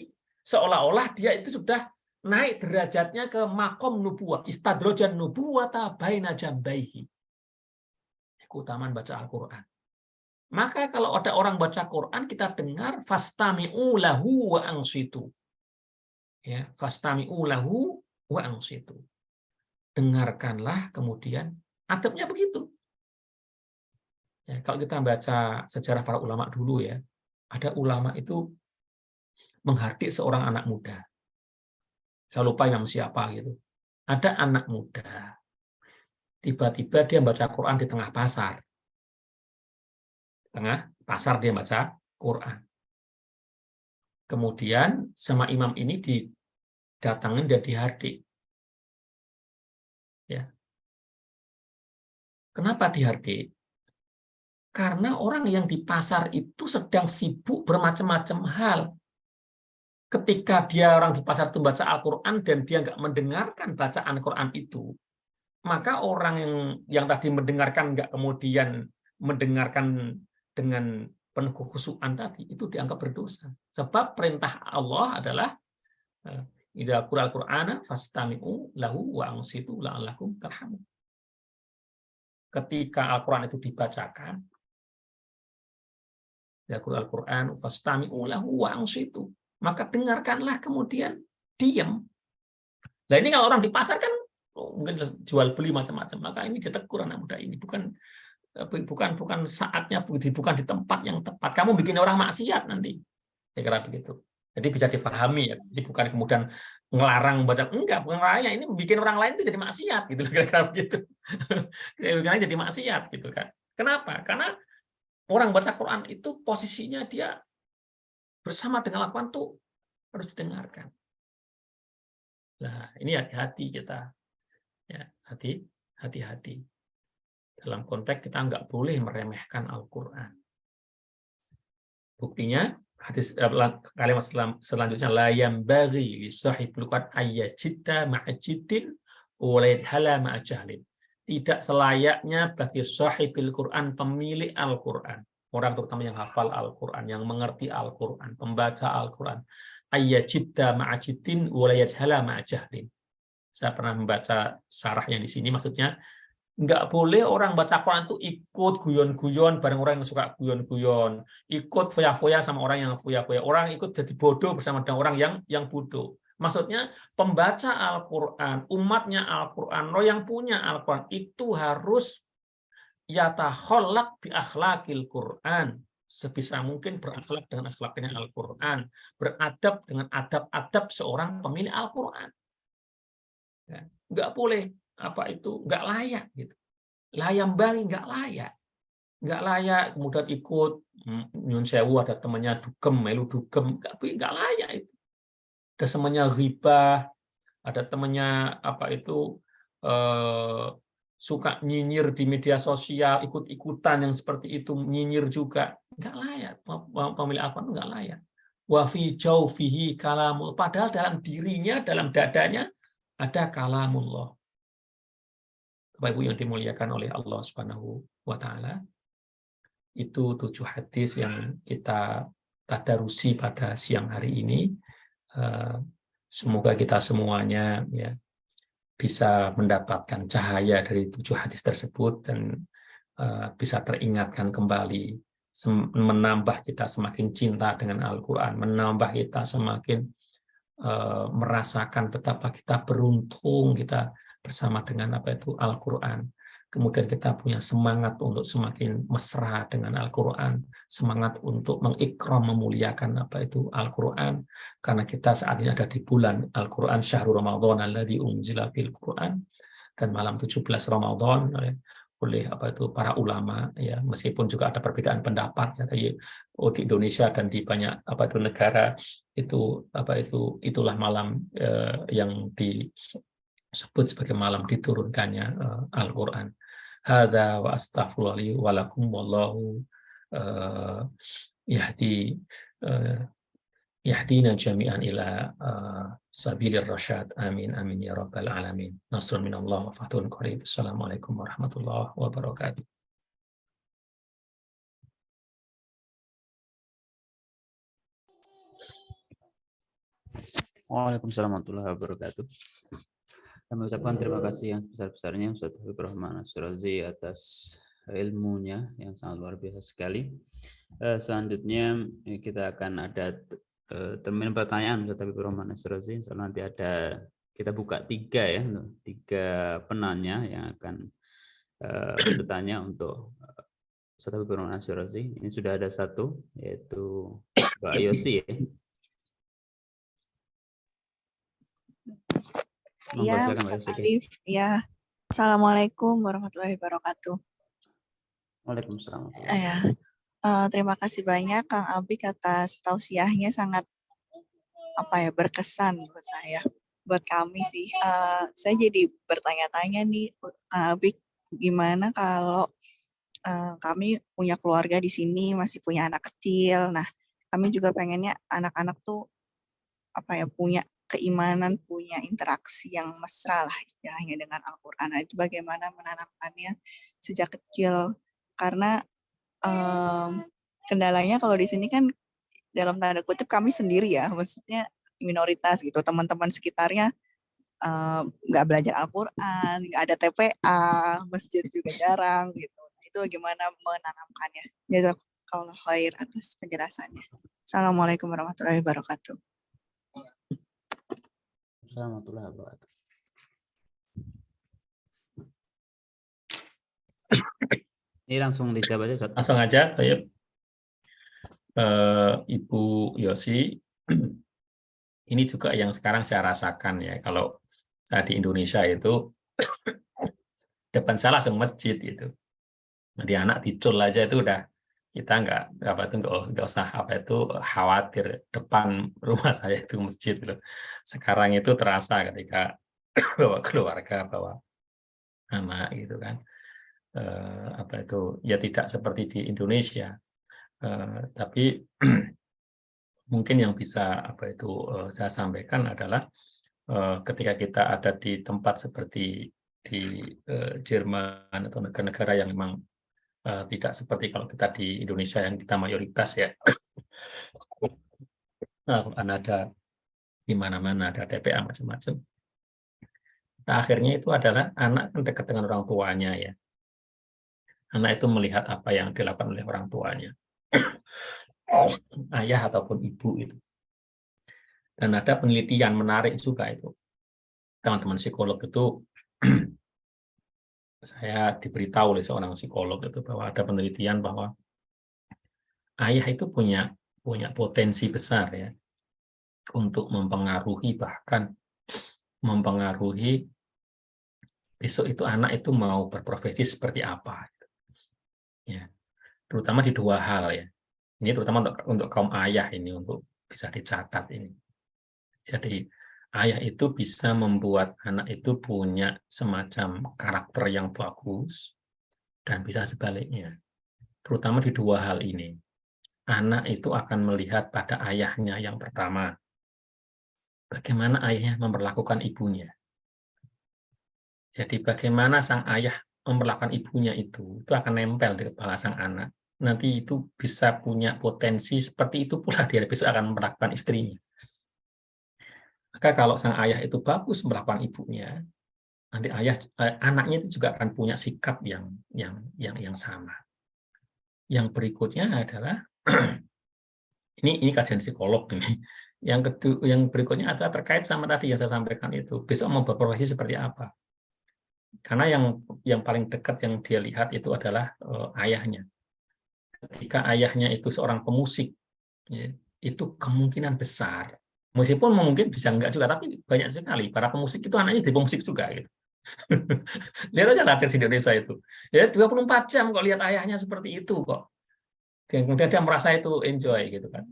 seolah-olah dia itu sudah naik derajatnya ke makom nubuah, istadrojan nubuwata baina jambaihi. Keutamaan baca Al-Quran. Maka kalau ada orang baca Quran, kita dengar fastami'u lahu wa ansitu. Ya, fastami'u lahu wa ansitu. Dengarkanlah, kemudian adabnya begitu. Ya, kalau kita baca sejarah para ulama dulu, ya, ada ulama itu menghardik seorang anak muda. Saya lupa nama siapa gitu. Ada anak muda. Tiba-tiba dia baca Quran di tengah pasar. Tengah pasar dia baca Quran. Kemudian sama imam ini didatangin dan dihardik. Ya. Kenapa dihardik? Karena orang yang di pasar itu sedang sibuk bermacam-macam hal. Ketika dia orang di pasar itu baca Al-Quran dan dia nggak mendengarkan bacaan Quran itu, maka orang yang tadi mendengarkan nggak kemudian mendengarkan dengan penuh kekhusyuan tadi, itu dianggap berdosa. Sebab perintah Allah adalah idza qura'al Qur'ana fastami'u lahu wa ansitu la'allakum tarhamun. Ketika Al-Qur'an itu dibacakan, idza qura'al Qur'an fastami'u lahu wa ansitu, maka dengarkanlah kemudian diam. Nah, ini kalau orang di pasar kan mungkin jual beli macam-macam, maka ini ditegur anak muda ini, bukan saatnya, bukan di tempat yang tepat. Kamu bikin orang maksiat nanti. Saya kira begitu. Jadi bisa dipahami, ya. Jadi bukan kemudian ngelarang baca, enggak, bukan ngelarang, ini bikin orang lain itu jadi maksiat gitu, kira-kira begitu. Jadi maksiat gitu kan. Kenapa? Karena orang baca Quran itu posisinya dia bersama dengan Al-Quran itu harus didengarkan. Nah, ini hati-hati kita. Ya, hati-hati. Dalam konteks kita nggak boleh meremehkan Al-Quran. Buktinya, hadis kalimat selanjutnya, la yanbaghi li sahibul Quran ayyajidda ma'a jiddin wa la yajhala ma'a jahlin. Tidak selayaknya bagi sahibul Quran, pemilik Al-Quran, orang terutama yang hafal Al-Quran, yang mengerti Al-Quran, pembaca Al-Quran, ayyajidda ma'a jiddin wa la yajhala ma'a jahlin. Saya pernah membaca syarahnya di sini, maksudnya nggak boleh orang baca Quran itu ikut guyon-guyon bareng orang yang suka guyon-guyon, ikut foya-foya sama orang yang foya-foya, orang ikut jadi bodoh bersama dengan orang yang bodoh. Maksudnya pembaca Al-Quran, umatnya Al-Quran, lo yang punya Al-Quran itu harus yatakhallaq bi akhlaqil Quran, sebisa mungkin berakhlak dengan akhlaknya Al-Quran, beradab dengan adab-adab seorang pemilik Al-Quran. nggak boleh nggak layak gitu. Layambangi nggak layak, kemudian ikut nyun sewu ada temannya dugem, melu dugem, nggak layak itu. Ada temannya ghibah, ada temannya suka nyinyir di media sosial, ikut-ikutan yang seperti itu, nyinyir juga, nggak layak. Pemilik Al-Quran nggak layak. Wa fi jaufihi kalamul, padahal dalam dirinya, dalam dadanya ada kalamullah. Bapak Ibu yang dimuliakan oleh Allah Subhanahu wa Ta'ala, itu 7 hadis yang kita tadarusi pada siang hari ini. Semoga kita semuanya ya bisa mendapatkan cahaya dari 7 hadis tersebut dan bisa teringatkan kembali, menambah kita semakin cinta dengan Al-Quran, menambah kita semakin merasakan betapa kita beruntung kita bersama dengan Al-Quran. Kemudian kita punya semangat untuk semakin mesra dengan Al-Quran, semangat untuk mengikram, memuliakan Al-Quran, karena kita saat ini ada di bulan Al-Quran, Syahrul Ramadan alladzi unzila fil Quran, dan malam 17 Ramadan oleh para ulama, ya, meskipun juga ada perbedaan pendapat ya, di Indonesia dan di banyak negara itulah malam yang disebut sebagai malam diturunkannya Al-Quran. Hadza wa astaghfirullah li wa lakum wallahu yahdina jami'an ila sabilir rasyad. Amin amin ya rabbal alamin. Nasrun minallah wa fathun qarib. Assalamualaikum warahmatullahi wabarakatuh. Waalaikumsalam warahmatullahi wabarakatuh. Kami ucapkan terima kasih yang sebesar-besarnya Ustaz Habib Rahman Ash-Shirazi atas ilmunya yang sangat luar biasa sekali. Selanjutnya kita akan ada termin pertanyaan Ustaz Habib Rahman Ash-Shirazi. Nanti ada, kita buka 3 ya, 3 penanya yang akan bertanya untuk Ustaz Habib Rahman Ash-Shirazi. Ini sudah ada 1, yaitu Mbak Yosi ya. Iya, Ustaz Alif. Ya, Assalamualaikum warahmatullahi wabarakatuh. Waalaikumsalam. Ya, terima kasih banyak Kang Abik atas tausiahnya, sangat berkesan buat saya, buat kami sih. Saya jadi bertanya-tanya nih, Kang Abik, gimana kalau kami punya keluarga di sini, masih punya anak kecil. Nah, kami juga pengennya anak-anak tuh punya keimanan, punya interaksi yang mesra lah istilahnya dengan Al-Quran. Nah, itu bagaimana menanamkannya sejak kecil, karena kendalanya kalau di sini kan dalam tanda kutip kami sendiri ya, maksudnya minoritas gitu, teman-teman sekitarnya nggak belajar Al-Quran, nggak ada TPA, masjid juga jarang gitu. Itu bagaimana menanamkannya? Jazakallah khair atas penjelasannya. Assalamualaikum warahmatullahi wabarakatuh. Warahmatullahi wabarakatuh. Ini langsung dijawab aja. Langsung aja, Tayyib. Ibu Yosi, ini juga yang sekarang saya rasakan ya, kalau saya di Indonesia itu depan saya langsung masjid itu. Di anak dicul aja itu udah, kita nggak usah khawatir depan rumah saya itu masjid gitu. Sekarang itu terasa ketika bawa keluarga, bawa anak gitu kan, ya tidak seperti di Indonesia, tapi mungkin yang bisa saya sampaikan adalah ketika kita ada di tempat seperti di Jerman atau negara-negara yang memang tidak seperti kalau kita di Indonesia yang kita mayoritas ya, ada di mana-mana, ada TPA macam-macam. Nah, akhirnya itu adalah anak dekat dengan orang tuanya ya. Anak itu melihat apa yang dilakukan oleh orang tuanya, ayah ataupun ibu itu. Dan ada penelitian menarik juga itu. Teman-teman psikolog itu saya diberitahu oleh seorang psikolog itu bahwa ada penelitian bahwa ayah itu punya potensi besar ya untuk mempengaruhi, bahkan mempengaruhi besok itu anak itu mau berprofesi seperti apa. Ya, terutama di dua hal ya. Ini terutama untuk kaum ayah ini, untuk bisa dicatat ini. Jadi ayah itu bisa membuat anak itu punya semacam karakter yang bagus dan bisa sebaliknya. Terutama di dua hal ini. Anak itu akan melihat pada ayahnya yang pertama, bagaimana ayahnya memperlakukan ibunya. Jadi bagaimana sang ayah memperlakukan ibunya itu akan nempel di kepala sang anak. Nanti itu bisa punya potensi seperti itu pula dia besok akan memperlakukan istrinya. Maka kalau sang ayah itu bagus memperlakukan ibunya, nanti anaknya itu juga akan punya sikap yang sama. Yang berikutnya adalah ini kajian psikolog ini. Yang berikutnya adalah terkait sama tadi yang saya sampaikan itu. Besok mau berprofesi seperti apa? Karena yang paling dekat yang dia lihat itu adalah ayahnya. Ketika ayahnya itu seorang pemusik, ya, itu kemungkinan besar. Meskipun mungkin bisa enggak juga, tapi banyak sekali para pemusik itu anaknya jadi pemusik juga. Gitu. Lihat aja lah di Indonesia itu. Ya 24 jam kok lihat ayahnya seperti itu kok. Dan kemudian dia merasa itu enjoy gitu kan.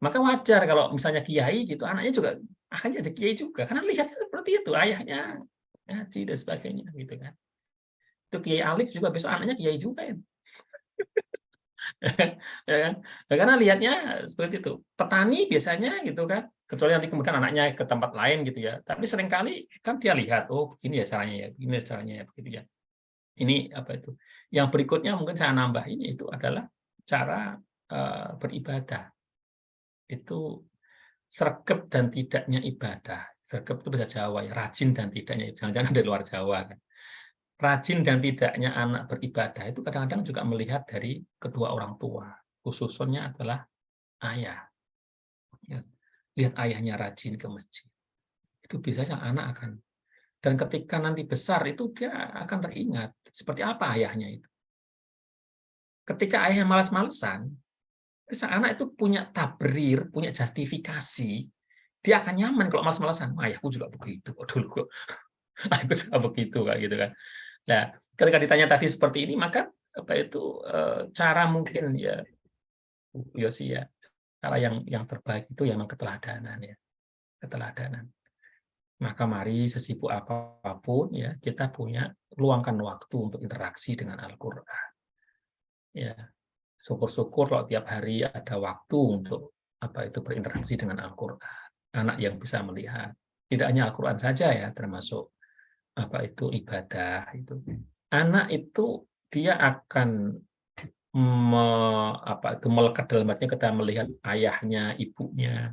Maka wajar kalau misalnya kiai gitu, anaknya juga akan jadi kiai juga. Karena lihatnya seperti itu, ayahnya ngaji dan sebagainya gitu kan. Itu Kiai Alif juga besok anaknya kiai juga ya. Ya kan? Ya, karena lihatnya seperti itu. Petani biasanya gitu kan, kecuali nanti kemudian anaknya ke tempat lain gitu ya. Tapi seringkali kan dia lihat, oh begini ya caranya ya, begini caranya ya, begitu ya. Ini apa itu? Yang berikutnya mungkin saya nambah ini itu adalah cara beribadah. Itu sregep dan tidaknya ibadah. Sregep itu bahasa Jawa ya, rajin dan tidaknya. Jangan-jangan dari luar Jawa kan. Rajin dan tidaknya anak beribadah itu kadang-kadang juga melihat dari kedua orang tua, khususnya adalah ayah. Ya. Lihat ayahnya rajin ke masjid. Itu biasanya anak akan. Dan ketika nanti besar itu dia akan teringat seperti apa ayahnya itu. Ketika ayahnya malas-malesan, sang anak itu punya tabrir, punya justifikasi, dia akan nyaman kalau malas-malesan. Ayahku juga begitu kok dulu kok. Ayahku juga begitu kayak gitu kan. Nah, ketika ditanya tadi seperti ini, maka apa itu cara mungkin ya Yosi ya, cara yang terbaik itu memang keteladanan ya, keteladanan. Maka mari sesibuk apapun ya kita luangkan waktu untuk interaksi dengan Al-Qur'an. Ya, syukur-syukur kalau tiap hari ada waktu untuk apa itu berinteraksi dengan Al-Qur'an. Anak yang bisa melihat tidak hanya Al-Qur'an saja ya, termasuk apa itu ibadah itu. Anak itu dia akan melekat dalam hatinya ketika melihat ayahnya, ibunya,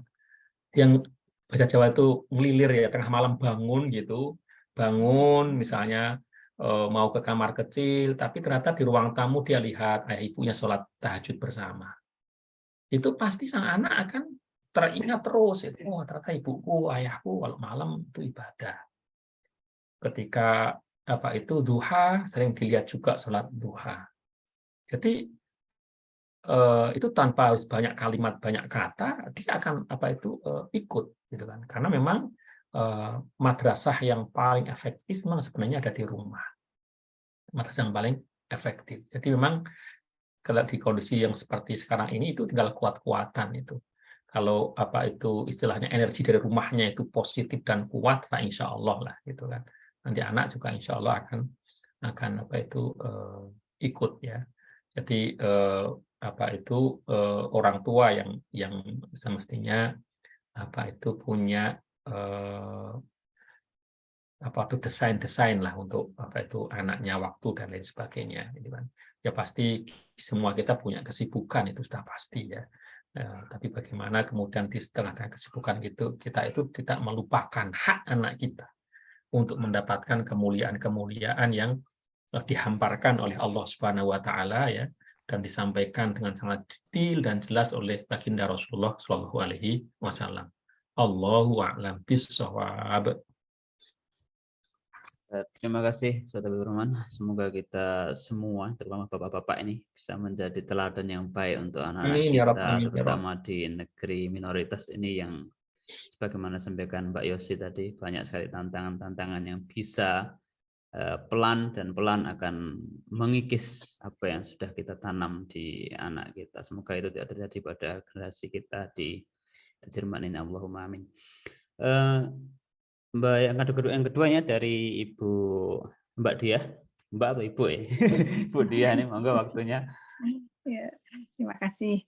yang bahasa Jawa itu ngelilir ya, tengah malam bangun gitu, bangun misalnya mau ke kamar kecil, tapi ternyata di ruang tamu dia lihat ayah ibunya sholat tahajud bersama. Itu pasti sang anak akan teringat terus, itu, oh ternyata ibuku, ayahku kalau malam itu ibadah. Ketika apa itu duha, sering dilihat juga sholat duha. Jadi itu tanpa banyak kalimat, banyak kata, dia akan apa itu ikut, gitu kan? Karena memang madrasah yang paling efektif memang sebenarnya ada di rumah. Madrasah yang paling efektif. Jadi memang kalau di kondisi yang seperti sekarang ini itu tinggal kuat-kuatan itu. Kalau apa itu istilahnya energi dari rumahnya itu positif dan kuat, Pak, insya Allah lah, gitu kan. Nanti anak juga insya Allah akan apa itu ikut ya. Jadi apa itu orang tua yang semestinya apa itu punya apa itu desain lah untuk apa itu anaknya, waktu dan lain sebagainya, gitu kan. Ya pasti semua kita punya kesibukan, itu sudah pasti ya. Tapi bagaimana kemudian di tengah-tengah kesibukan itu kita itu tidak melupakan hak anak kita untuk mendapatkan kemuliaan-kemuliaan yang dihamparkan oleh Allah Subhanahu wa taala ya, dan disampaikan dengan sangat detail dan jelas oleh baginda Rasulullah Shallallahu alaihi wasallam. Allahu a'lam bishawab. Terima kasih Saudara Burman. Semoga kita semua, terutama bapak-bapak ini, bisa menjadi teladan yang baik untuk anak-anak kita, terutama di negeri minoritas ini yang sebagaimana sampaikan Mbak Yosi tadi, banyak sekali tantangan-tantangan yang bisa pelan akan mengikis apa yang sudah kita tanam di anak kita. Semoga itu tidak terjadi pada generasi kita di Jerman ini. Allahumma amin. Mbak yang keduanya dari Ibu Mbak Diah. Mbak apa Ibu ya? Ibu Diah nih, monggo waktunya. Ya, terima kasih.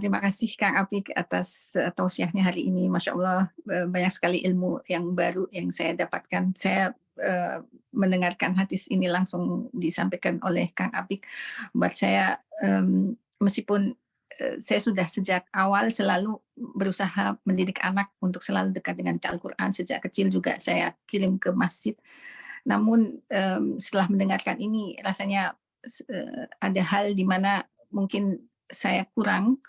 Terima kasih Kang Apik atas tausiahnya hari ini. Masya Allah, banyak sekali ilmu yang baru yang saya dapatkan. Saya mendengarkan hadis ini langsung disampaikan oleh Kang Apik. Buat saya, meskipun saya sudah sejak awal selalu berusaha mendidik anak untuk selalu dekat dengan Al-Quran. Sejak kecil juga saya kirim ke masjid. Namun setelah mendengarkan ini rasanya ada hal di mana mungkin saya kurang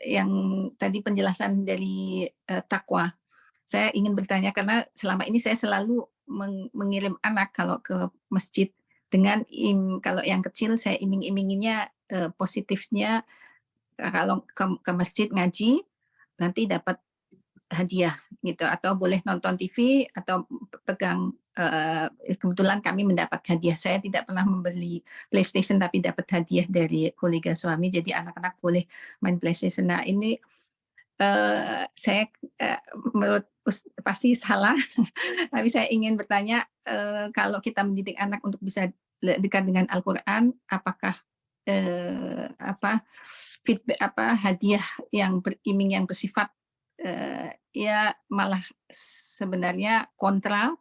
yang tadi penjelasan dari takwa. Saya ingin bertanya karena selama ini saya selalu mengirim anak kalau ke masjid dengan kalau yang kecil saya iming-iminginya positifnya kalau ke masjid ngaji nanti dapat hadiah gitu, atau boleh nonton TV atau pegang. Kebetulan kami mendapat hadiah. Saya tidak pernah membeli PlayStation tapi dapat hadiah dari kolega suami, jadi anak-anak boleh main PlayStation. Nah ini saya menurut pasti salah, tapi saya ingin bertanya, kalau kita mendidik anak untuk bisa dekat dengan Al-Quran, apakah feedback hadiah yang beriming yang bersifat ya malah sebenarnya kontra,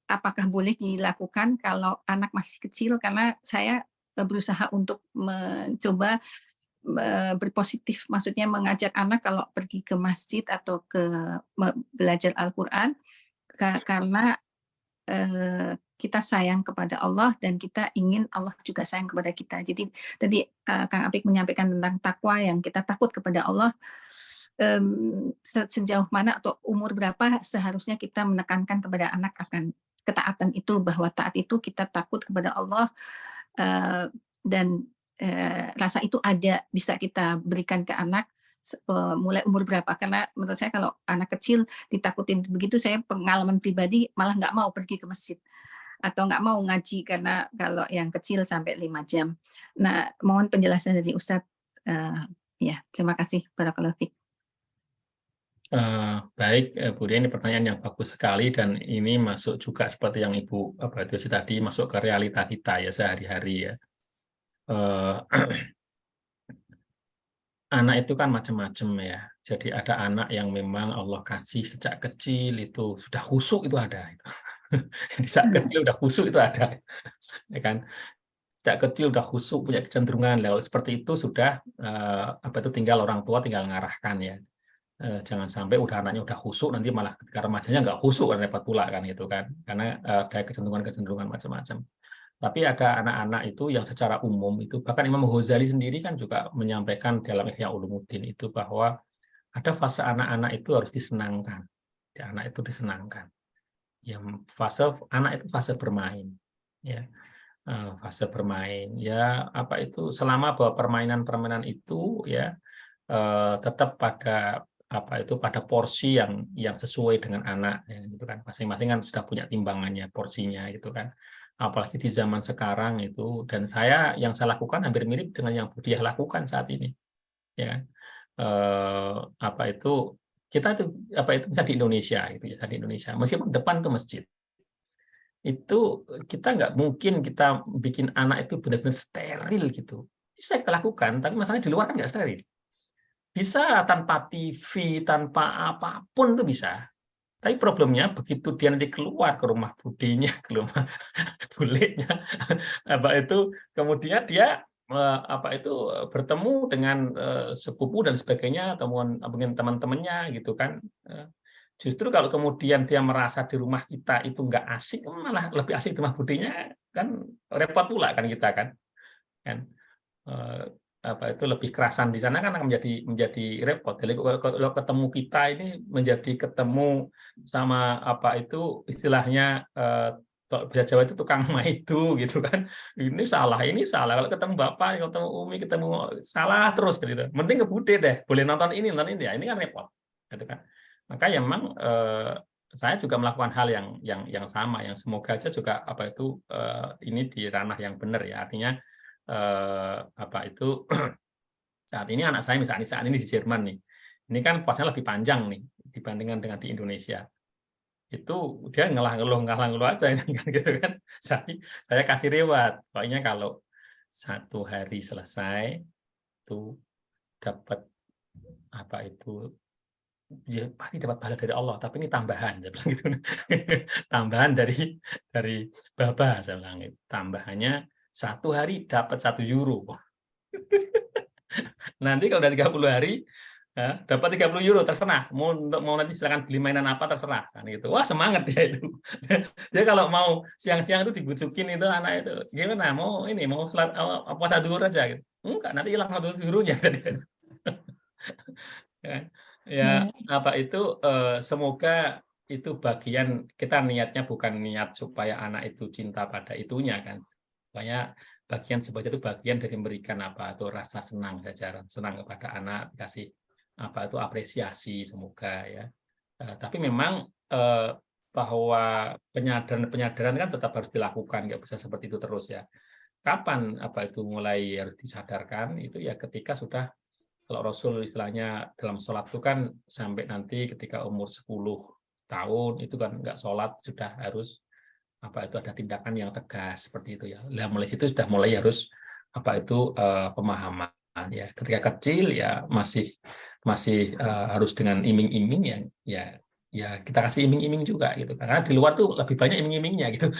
apakah boleh dilakukan kalau anak masih kecil? Karena saya berusaha untuk mencoba berpositif, maksudnya mengajak anak kalau pergi ke masjid atau ke belajar Al-Quran karena kita sayang kepada Allah dan kita ingin Allah juga sayang kepada kita. Jadi tadi Kang Apik menyampaikan tentang takwa, yang kita takut kepada Allah. Sejauh mana atau umur berapa seharusnya kita menekankan kepada anak akan ketaatan itu, bahwa taat itu kita takut kepada Allah, dan rasa itu bisa kita berikan ke anak mulai umur berapa? Karena menurut saya kalau anak kecil ditakutin begitu, saya pengalaman pribadi malah nggak mau pergi ke masjid atau nggak mau ngaji karena kalau yang kecil sampai 5 jam. Nah, mohon penjelasan dari Ustadz. Ya, terima kasih. Barakallahu fiik. Baik, Bu Dia, ini pertanyaan yang bagus sekali dan ini masuk juga seperti yang Ibu itu tadi, masuk ke realita kita ya sehari-hari ya. Anak itu kan macam-macam ya. Jadi ada anak yang memang Allah kasih sejak kecil itu sudah khusyuk, itu ada. Jadi saat kecil udah khusyuk itu ada, ya kan? Sejak kecil udah khusyuk, punya kecenderungan. Lalu seperti itu sudah itu tinggal orang tua tinggal ngarahkan ya. Jangan sampai udah anaknya udah khusyuk nanti malah ketika remajanya nggak khusyuk, kan repot pula kan gitu kan. Karena ada kecenderungan macam-macam. Tapi ada anak-anak itu yang secara umum itu, bahkan Imam Ghazali sendiri kan juga menyampaikan dalam Ihya Ulumuddin itu bahwa ada fase anak-anak itu harus disenangkan. Ya, anak itu disenangkan. Yang fase anak itu fase bermain. Ya. Fase bermain. Ya, selama bahwa permainan-permainan itu ya tetap pada pada porsi yang sesuai dengan anak ya, gitu kan. Masing-masing kan sudah punya timbangannya, porsinya gitu kan. Apalagi di zaman sekarang itu, dan yang saya lakukan hampir mirip dengan yang Bu Diah lakukan saat ini ya. Kita itu bisa di Indonesia gitu ya, di Indonesia meskipun depan ke masjid itu kita nggak mungkin kita bikin anak itu benar-benar steril gitu. Bisa kita lakukan, tapi masalahnya di luar kan nggak steril. Bisa tanpa TV, tanpa apapun itu bisa. Tapi problemnya begitu dia nanti keluar ke rumah budinya, ke rumah bulenya, kemudian dia bertemu dengan sepupu dan sebagainya, mungkin teman-temannya gitu kan. Justru kalau kemudian dia merasa di rumah kita itu nggak asik, malah lebih asik di rumah budinya, kan repot pula kan kita kan. Lebih kerasan di sana kan akan menjadi repot. Jadi kalau ketemu kita ini menjadi ketemu sama istilahnya bahasa Jawa itu tukang maidu gitu kan. Ini salah. Kalau ketemu Bapak, ketemu Umi, ketemu salah terus gitu. Mending ke bude deh, boleh nonton ini ya. Ini kan repot gitu kan. Maka ya memang saya juga melakukan hal yang sama, yang semoga aja juga ini di ranah yang benar ya. Artinya saat ini anak saya misalnya saat ini di Jerman nih, ini kan puasanya lebih panjang nih dibandingkan dengan di Indonesia. Itu dia ngalah-ngeluh aja kan gitu kan. Saya kasih reward. Pokoknya kalau 1 hari selesai itu dapat ya pasti dapat pahala dari Allah, tapi ini tambahan, saya bilang gitu. Tambahan dari Baba, saya bilang gitu. Tambahannya 1 hari dapat 1 euro. Nanti kalau udah 30 hari ya, dapat 30 euro terserah. Mau nanti silakan beli mainan apa terserah kan gitu. Wah, semangat dia itu. Dia kalau mau siang-siang itu dibujukin itu anak itu. Gimana? Mau puasa duhur aja gitu. Enggak, nanti hilang 100 euronya tadi. Ya, semoga itu bagian kita niatnya bukan niat supaya anak itu cinta pada itunya kan. Supaya sebagai itu bagian dari memberikan rasa senang saja, senang kepada anak, dikasih apresiasi semoga ya. Tapi memang bahwa penyadaran kan tetap harus dilakukan, nggak bisa seperti itu terus ya. Kapan mulai harus disadarkan itu ya ketika sudah, kalau Rasul istilahnya dalam sholat itu kan sampai nanti ketika umur 10 tahun itu kan nggak sholat sudah harus ada tindakan yang tegas seperti itu ya. Nah, mulai situ sudah mulai harus pemahaman ya. Ketika kecil ya masih harus dengan iming-iming ya kita kasih iming-iming juga gitu. Karena di luar tuh lebih banyak iming-imingnya gitu.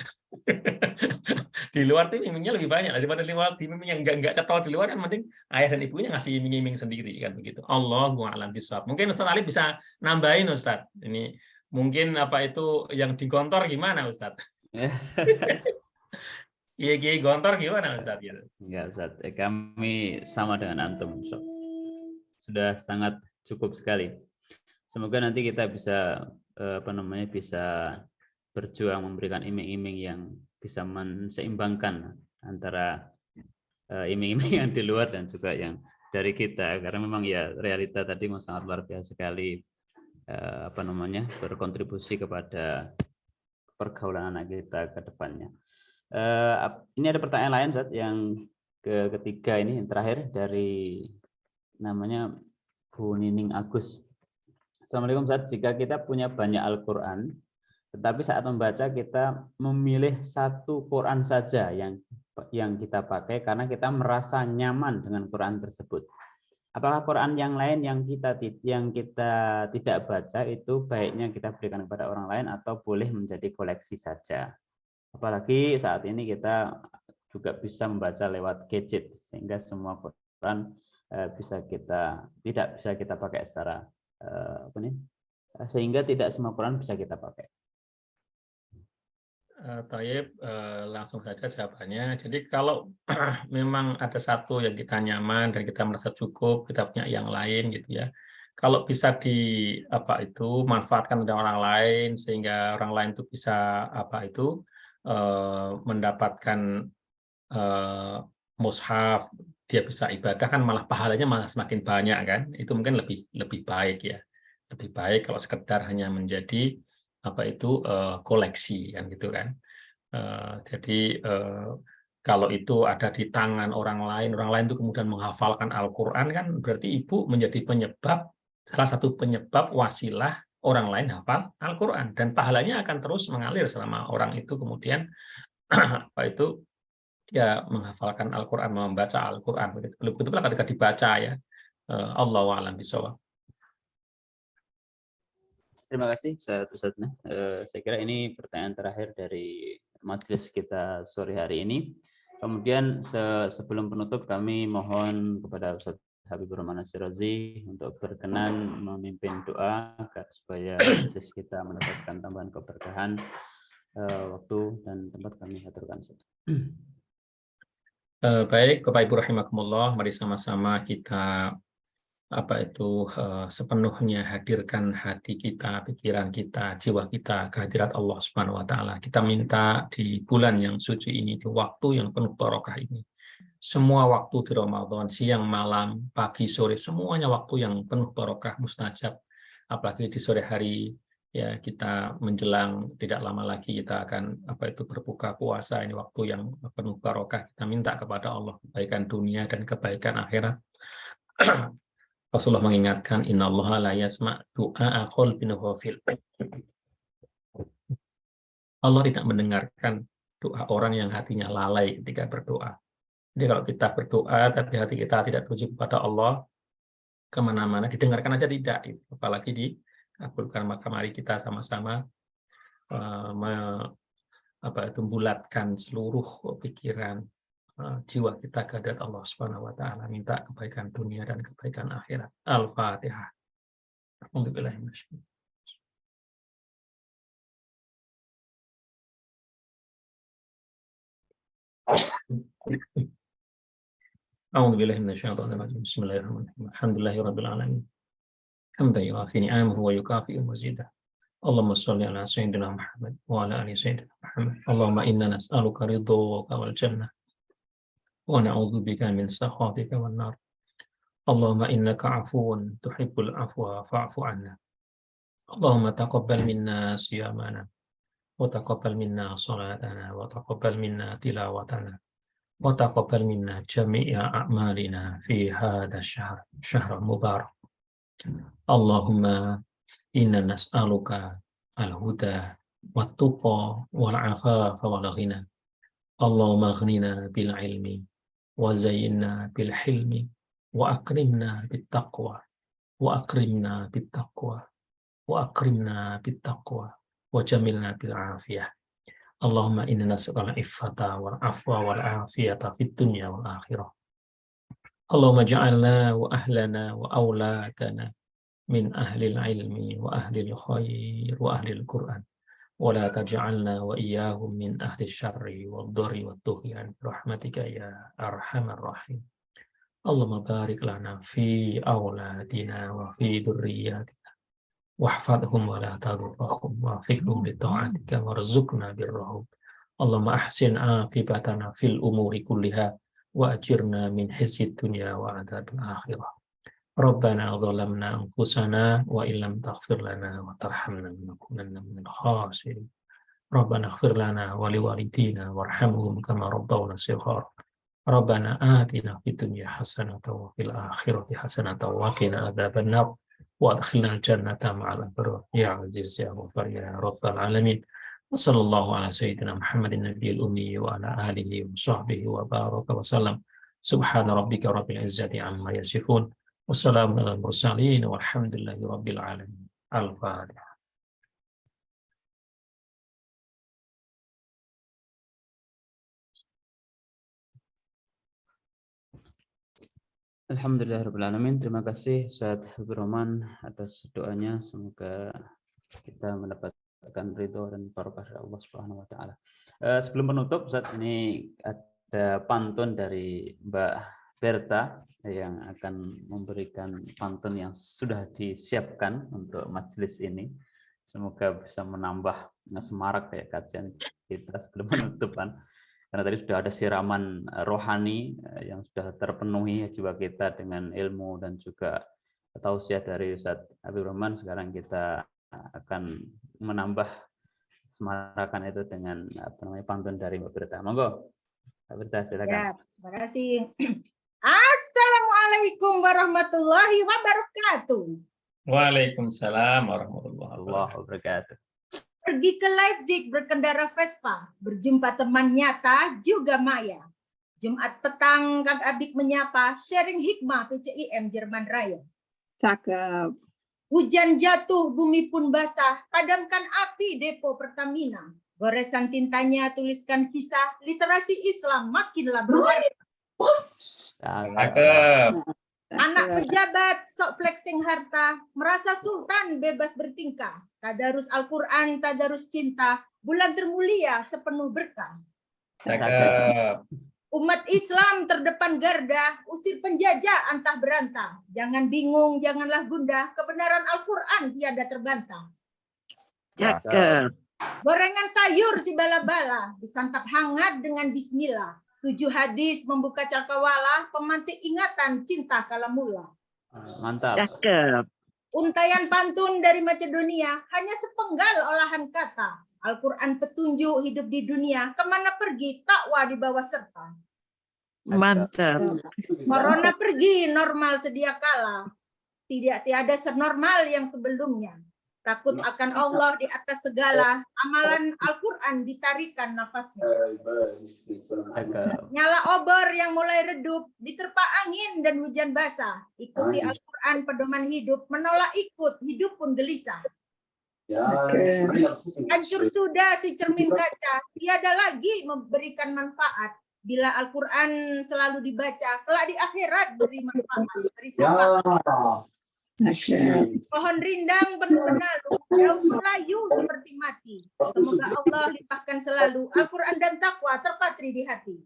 Di luar tuh imingnya lebih banyak daripada di iming yang enggak cetol di luar kan, penting ayah dan ibunya ngasih iming-iming sendiri kan begitu. Allahu a'lam bishawab. Mungkin Ustaz Ali bisa nambahin Ustaz. Ini mungkin yang di Gontor gimana Ustaz? Iya, Gontor gimana Ustaz? Enggak Ustaz, kami sama dengan antum. Sudah sangat cukup sekali. Semoga nanti kita bisa bisa berjuang memberikan iming-iming yang bisa menseimbangkan antara iming-iming yang di luar dan juga yang dari kita, karena memang ya realita tadi sangat luar biasa sekali berkontribusi kepada pergaulan anak kita ke depannya. Ini ada pertanyaan lain Ustaz, yang ketiga ini yang terakhir dari namanya Bu Nining Agus. Assalamualaikum Ustaz, jika kita punya banyak Al-Quran, tetapi saat membaca kita memilih satu Quran saja yang kita pakai karena kita merasa nyaman dengan Quran tersebut. Apakah Quran yang lain yang kita tidak baca itu baiknya kita berikan kepada orang lain atau boleh menjadi koleksi saja? Apalagi saat ini kita juga bisa membaca lewat gadget sehingga semua Quran tidak bisa kita pakai secara sehingga tidak semua Quran bisa kita pakai. Taib, langsung saja jawabannya. Jadi kalau memang ada satu yang kita nyaman dan kita merasa cukup, kita punya yang lain gitu ya. Kalau bisa manfaatkan oleh orang lain sehingga orang lain itu bisa mendapatkan mushaf, dia bisa ibadah kan malah pahalanya malah semakin banyak kan. Itu mungkin lebih baik ya. Lebih baik kalau sekedar hanya menjadi koleksi kan gitu kan. Jadi kalau itu ada di tangan orang lain itu kemudian menghafalkan Al-Quran kan berarti ibu menjadi salah satu penyebab wasilah orang lain hafal Al-Quran, dan pahalanya akan terus mengalir selama orang itu kemudian ya menghafalkan Al-Quran, membaca Al-Quran. Begitu pula ketika dibaca ya. Allahu a'lam bishawab. Terima kasih Ustaz. Saya kira ini pertanyaan terakhir dari majelis kita sore hari ini. Kemudian sebelum penutup kami mohon kepada Ustaz Habibur Rahman Asyirazi untuk berkenan memimpin doa agar supaya majelis kita mendapatkan tambahan keberkahan waktu dan tempat kami aturkan. Baik, Bapak Ibu rahimakumullah, mari sama-sama kita sepenuhnya hadirkan hati kita, pikiran kita, jiwa kita kehadirat Allah Subhanahu wa taala. Kita minta di bulan yang suci ini, di waktu yang penuh barokah ini. Semua waktu di Ramadan, siang, malam, pagi, sore, semuanya waktu yang penuh barokah, mustajab. Apalagi di sore hari ya kita menjelang tidak lama lagi kita akan berbuka puasa. Ini waktu yang penuh barokah. Kita minta kepada Allah kebaikan dunia dan kebaikan akhirat. Rasulullah mengingatkan, innallaha la yasma' du'a qalbin ghafil. Allah tidak mendengarkan doa orang yang hatinya lalai ketika berdoa. Jadi kalau kita berdoa tapi hati kita tidak tertuju kepada Allah, kemana-mana didengarkan aja tidak, apalagi dikabulkan. Maka mari kita sama-sama bulatkan seluruh pikiran, jiwa kita ke hadirat Allah Subhanahu wa taala, minta kebaikan dunia dan kebaikan akhirat. Al-Fatihah. A'udzubillahi minasyaitonir rajim. Bismillahirrahmanirrahim. Alhamdulillahirabbil alamin. Hamdan yu'afi ni'amahu wa yukafi'u mazidah. Allahumma shalli ala sayyidina Muhammad wa ala ali sayyidina Muhammad. Allahumma inna nas'aluka ridhaka wal jannah wa na'udzubika min sakhatika wan nar. Allahumma innaka 'afuwun tuhibbul 'afwa fa'fu 'anna. Allahumma taqabbal minna siyamana wa taqabbal minna salatana wa taqabbal minna tilawatana wa taqabbal minna jami'a a'malina fi hadha ash-shahr, syahrul mubarak. Allahumma inna nas'aluka al-huda wat-tuqa wal-'afafa wal-ghina. Allahumma aghnina bil ilmi wa zayyinna bil hilmi wa akrimna bit taqwa wa akrimna bit taqwa wa akrimna bit taqwa wa jamilna bil afiyah. Allahumma inna nas'aluka al-iffata wal afwa wal afiyata fid dunya wal akhirah. Allahumma ja'alna wa ahlana wa auladana min ahlil ilmi wa ahlil khair wa ahlil Qur'an wa la taj'alna wa iyyahum min ahli syarri wad dharri wat tughyan rahmatika ya arhamar rahim. Allahumma barik lana fi auladina wa fi dhurriyyatina wahfadhum wa la tadurrahum wa fiqhum li ta'atika warzuqna birrahum. Allahumma ahsin aqibatana fil umuri kulliha wa ajirna min khizyid dunya wa adzabil akhirah. Rabbana zalamna anfusana wa illam taghfir lana wa tarhamna lanakunanna minal khasirin. Rabbana ighfir lana wa liwalidina warhamhum kama rabbawna shighara. Rabbana atina fid dunya hasanatan wa fil akhirati hasanatan wa qina adzabannar wa adkhilna al-jannata ma'al abrar ya aziz ya ghafar ya rabbal alamin. Wa sallallahu ala sayyidina Muhammadin nabiyil ummi wa ala alihi wa sahbihi wa baraka wa sallam. Subhana rabbika rabbil izzati amma yasifun. Wassalamu ala mursalin walhamdulillahi rabbil alamin. Al-Fatihah. Alhamdulillahirrahmanirrahim. Terima kasih Ustaz Habibur Rahman atas doanya. Semoga kita mendapatkan ridho dan barokah dari Allah Subhanahu wa taala. Sebelum penutup, Ustaz, ini ada pantun dari Mbak Berta yang akan memberikan pantun yang sudah disiapkan untuk majelis ini. Semoga bisa menambah semarak kayak kajian kita sebelum penutupan. Karena tadi sudah ada siraman rohani yang sudah terpenuhi jiwa kita dengan ilmu dan juga tausiah dari Ustaz Habibur Rahman. Sekarang kita akan menambah semarakan itu dengan pantun dari Mbak Berta. Monggo, Mbak Berta, silakan. Ya, terima kasih. Assalamualaikum warahmatullahi wabarakatuh. Waalaikumsalam warahmatullahi wabarakatuh. Pergi ke Leipzig berkendara Vespa, berjumpa teman nyata juga maya. Jumat petang Kang Abik menyapa, sharing hikmah PCIM Jerman Raya. Cakep. Hujan jatuh, bumi pun basah, padamkan api depo Pertamina. Goresan tintanya tuliskan kisah, literasi Islam makinlah berwarna. Anak pejabat sok flexing harta, merasa sultan bebas bertingkah. Tadarus Al-Quran, tadarus cinta, bulan termulia sepenuh berkah. Umat Islam terdepan garda, usir penjajah antah berantah. Jangan bingung, janganlah gundah, kebenaran Al-Quran tiada terbantah. Gorengan sayur si bala-bala, disantap hangat dengan bismillah. 7 hadis membuka cakrawala, pemantik ingatan cinta kala mula. Mantap. Untaian pantun dari Macedonia hanya sepenggal olahan kata. Al-Quran petunjuk hidup di dunia, kemana pergi takwa di bawah serta. Mantap. Corona pergi, normal sedia kala. Tiada senormal yang sebelumnya. Takut akan Allah di atas segala, amalan Al-Quran ditarikan nafasnya. Nyala obor yang mulai redup, diterpa angin dan hujan basah. Ikuti Al-Quran pedoman hidup, menolak ikut, hidup pun gelisah. Hancur sudah si cermin kaca, tiada lagi memberikan manfaat. Bila Al-Quran selalu dibaca, kelak di akhirat beri manfaat, beri syafaat. Pohon rindang penuh benalu, daun melayu seperti mati. Semoga Allah limpahkan selalu Al-Quran dan takwa terpatri di hati.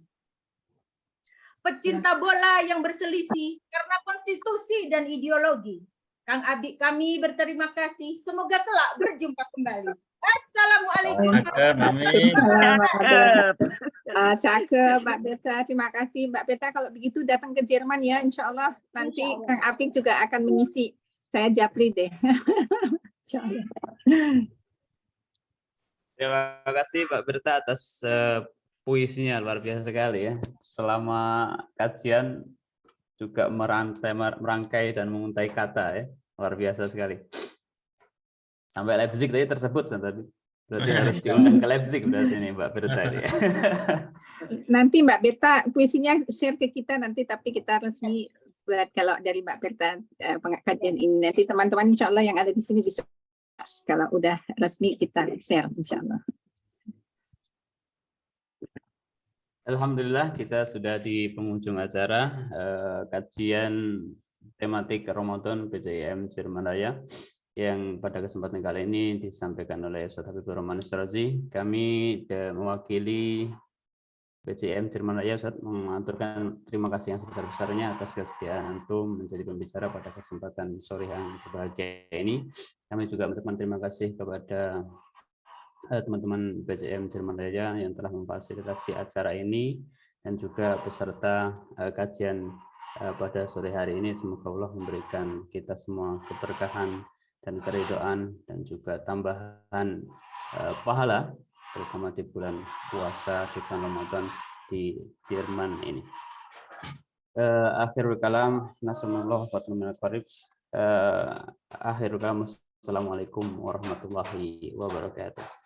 Pecinta bola yang berselisih karena konstitusi dan ideologi. Kang Abik kami berterima kasih. Semoga kelak berjumpa kembali. Assalamualaikum. Cakep, Mbak Beta. Terima kasih, Mbak Beta. Kalau begitu datang ke Jerman ya, insya Allah. Nanti Kang Apik juga akan mengisi. Saya japri deh. Insya Allah. Terima kasih Mbak Berta atas puisinya, luar biasa sekali ya. Selama kajian juga merangkai dan menguntai kata ya, luar biasa sekali. Sampai Leipzig tadi tersebut tadi. Berarti harus diundang ke Leipzig berarti ini Mbak Berta ini. Nanti Mbak Berta puisinya share ke kita nanti, tapi kita resmi buat kalau dari Mbak Berta pengkajian ini. Nanti teman-teman insya Allah yang ada di sini bisa, kalau udah resmi kita share insya Allah. Alhamdulillah kita sudah di penghujung acara kajian tematik Ramadan PCIM Jerman Raya yang pada kesempatan kali ini disampaikan oleh Ustaz Habibur Rahman Syirazi. Kami mewakili PCIM Jerman Raya Ustaz mengaturkan terima kasih yang sebesar-besarnya atas kesediaan antum menjadi pembicara pada kesempatan sore yang berbahagia ini. Kami juga mengucapkan terima kasih kepada teman-teman PCIM Jerman Raya yang telah memfasilitasi acara ini dan juga peserta kajian pada sore hari ini. Semoga Allah memberikan kita semua keberkahan dan keridhaan dan juga tambahan pahala terutama di bulan puasa di bulan Ramadan di Jerman ini. Akhirul kalam nasallallahu wa qarib. Akhirul kalam assalamualaikum warahmatullahi wabarakatuh.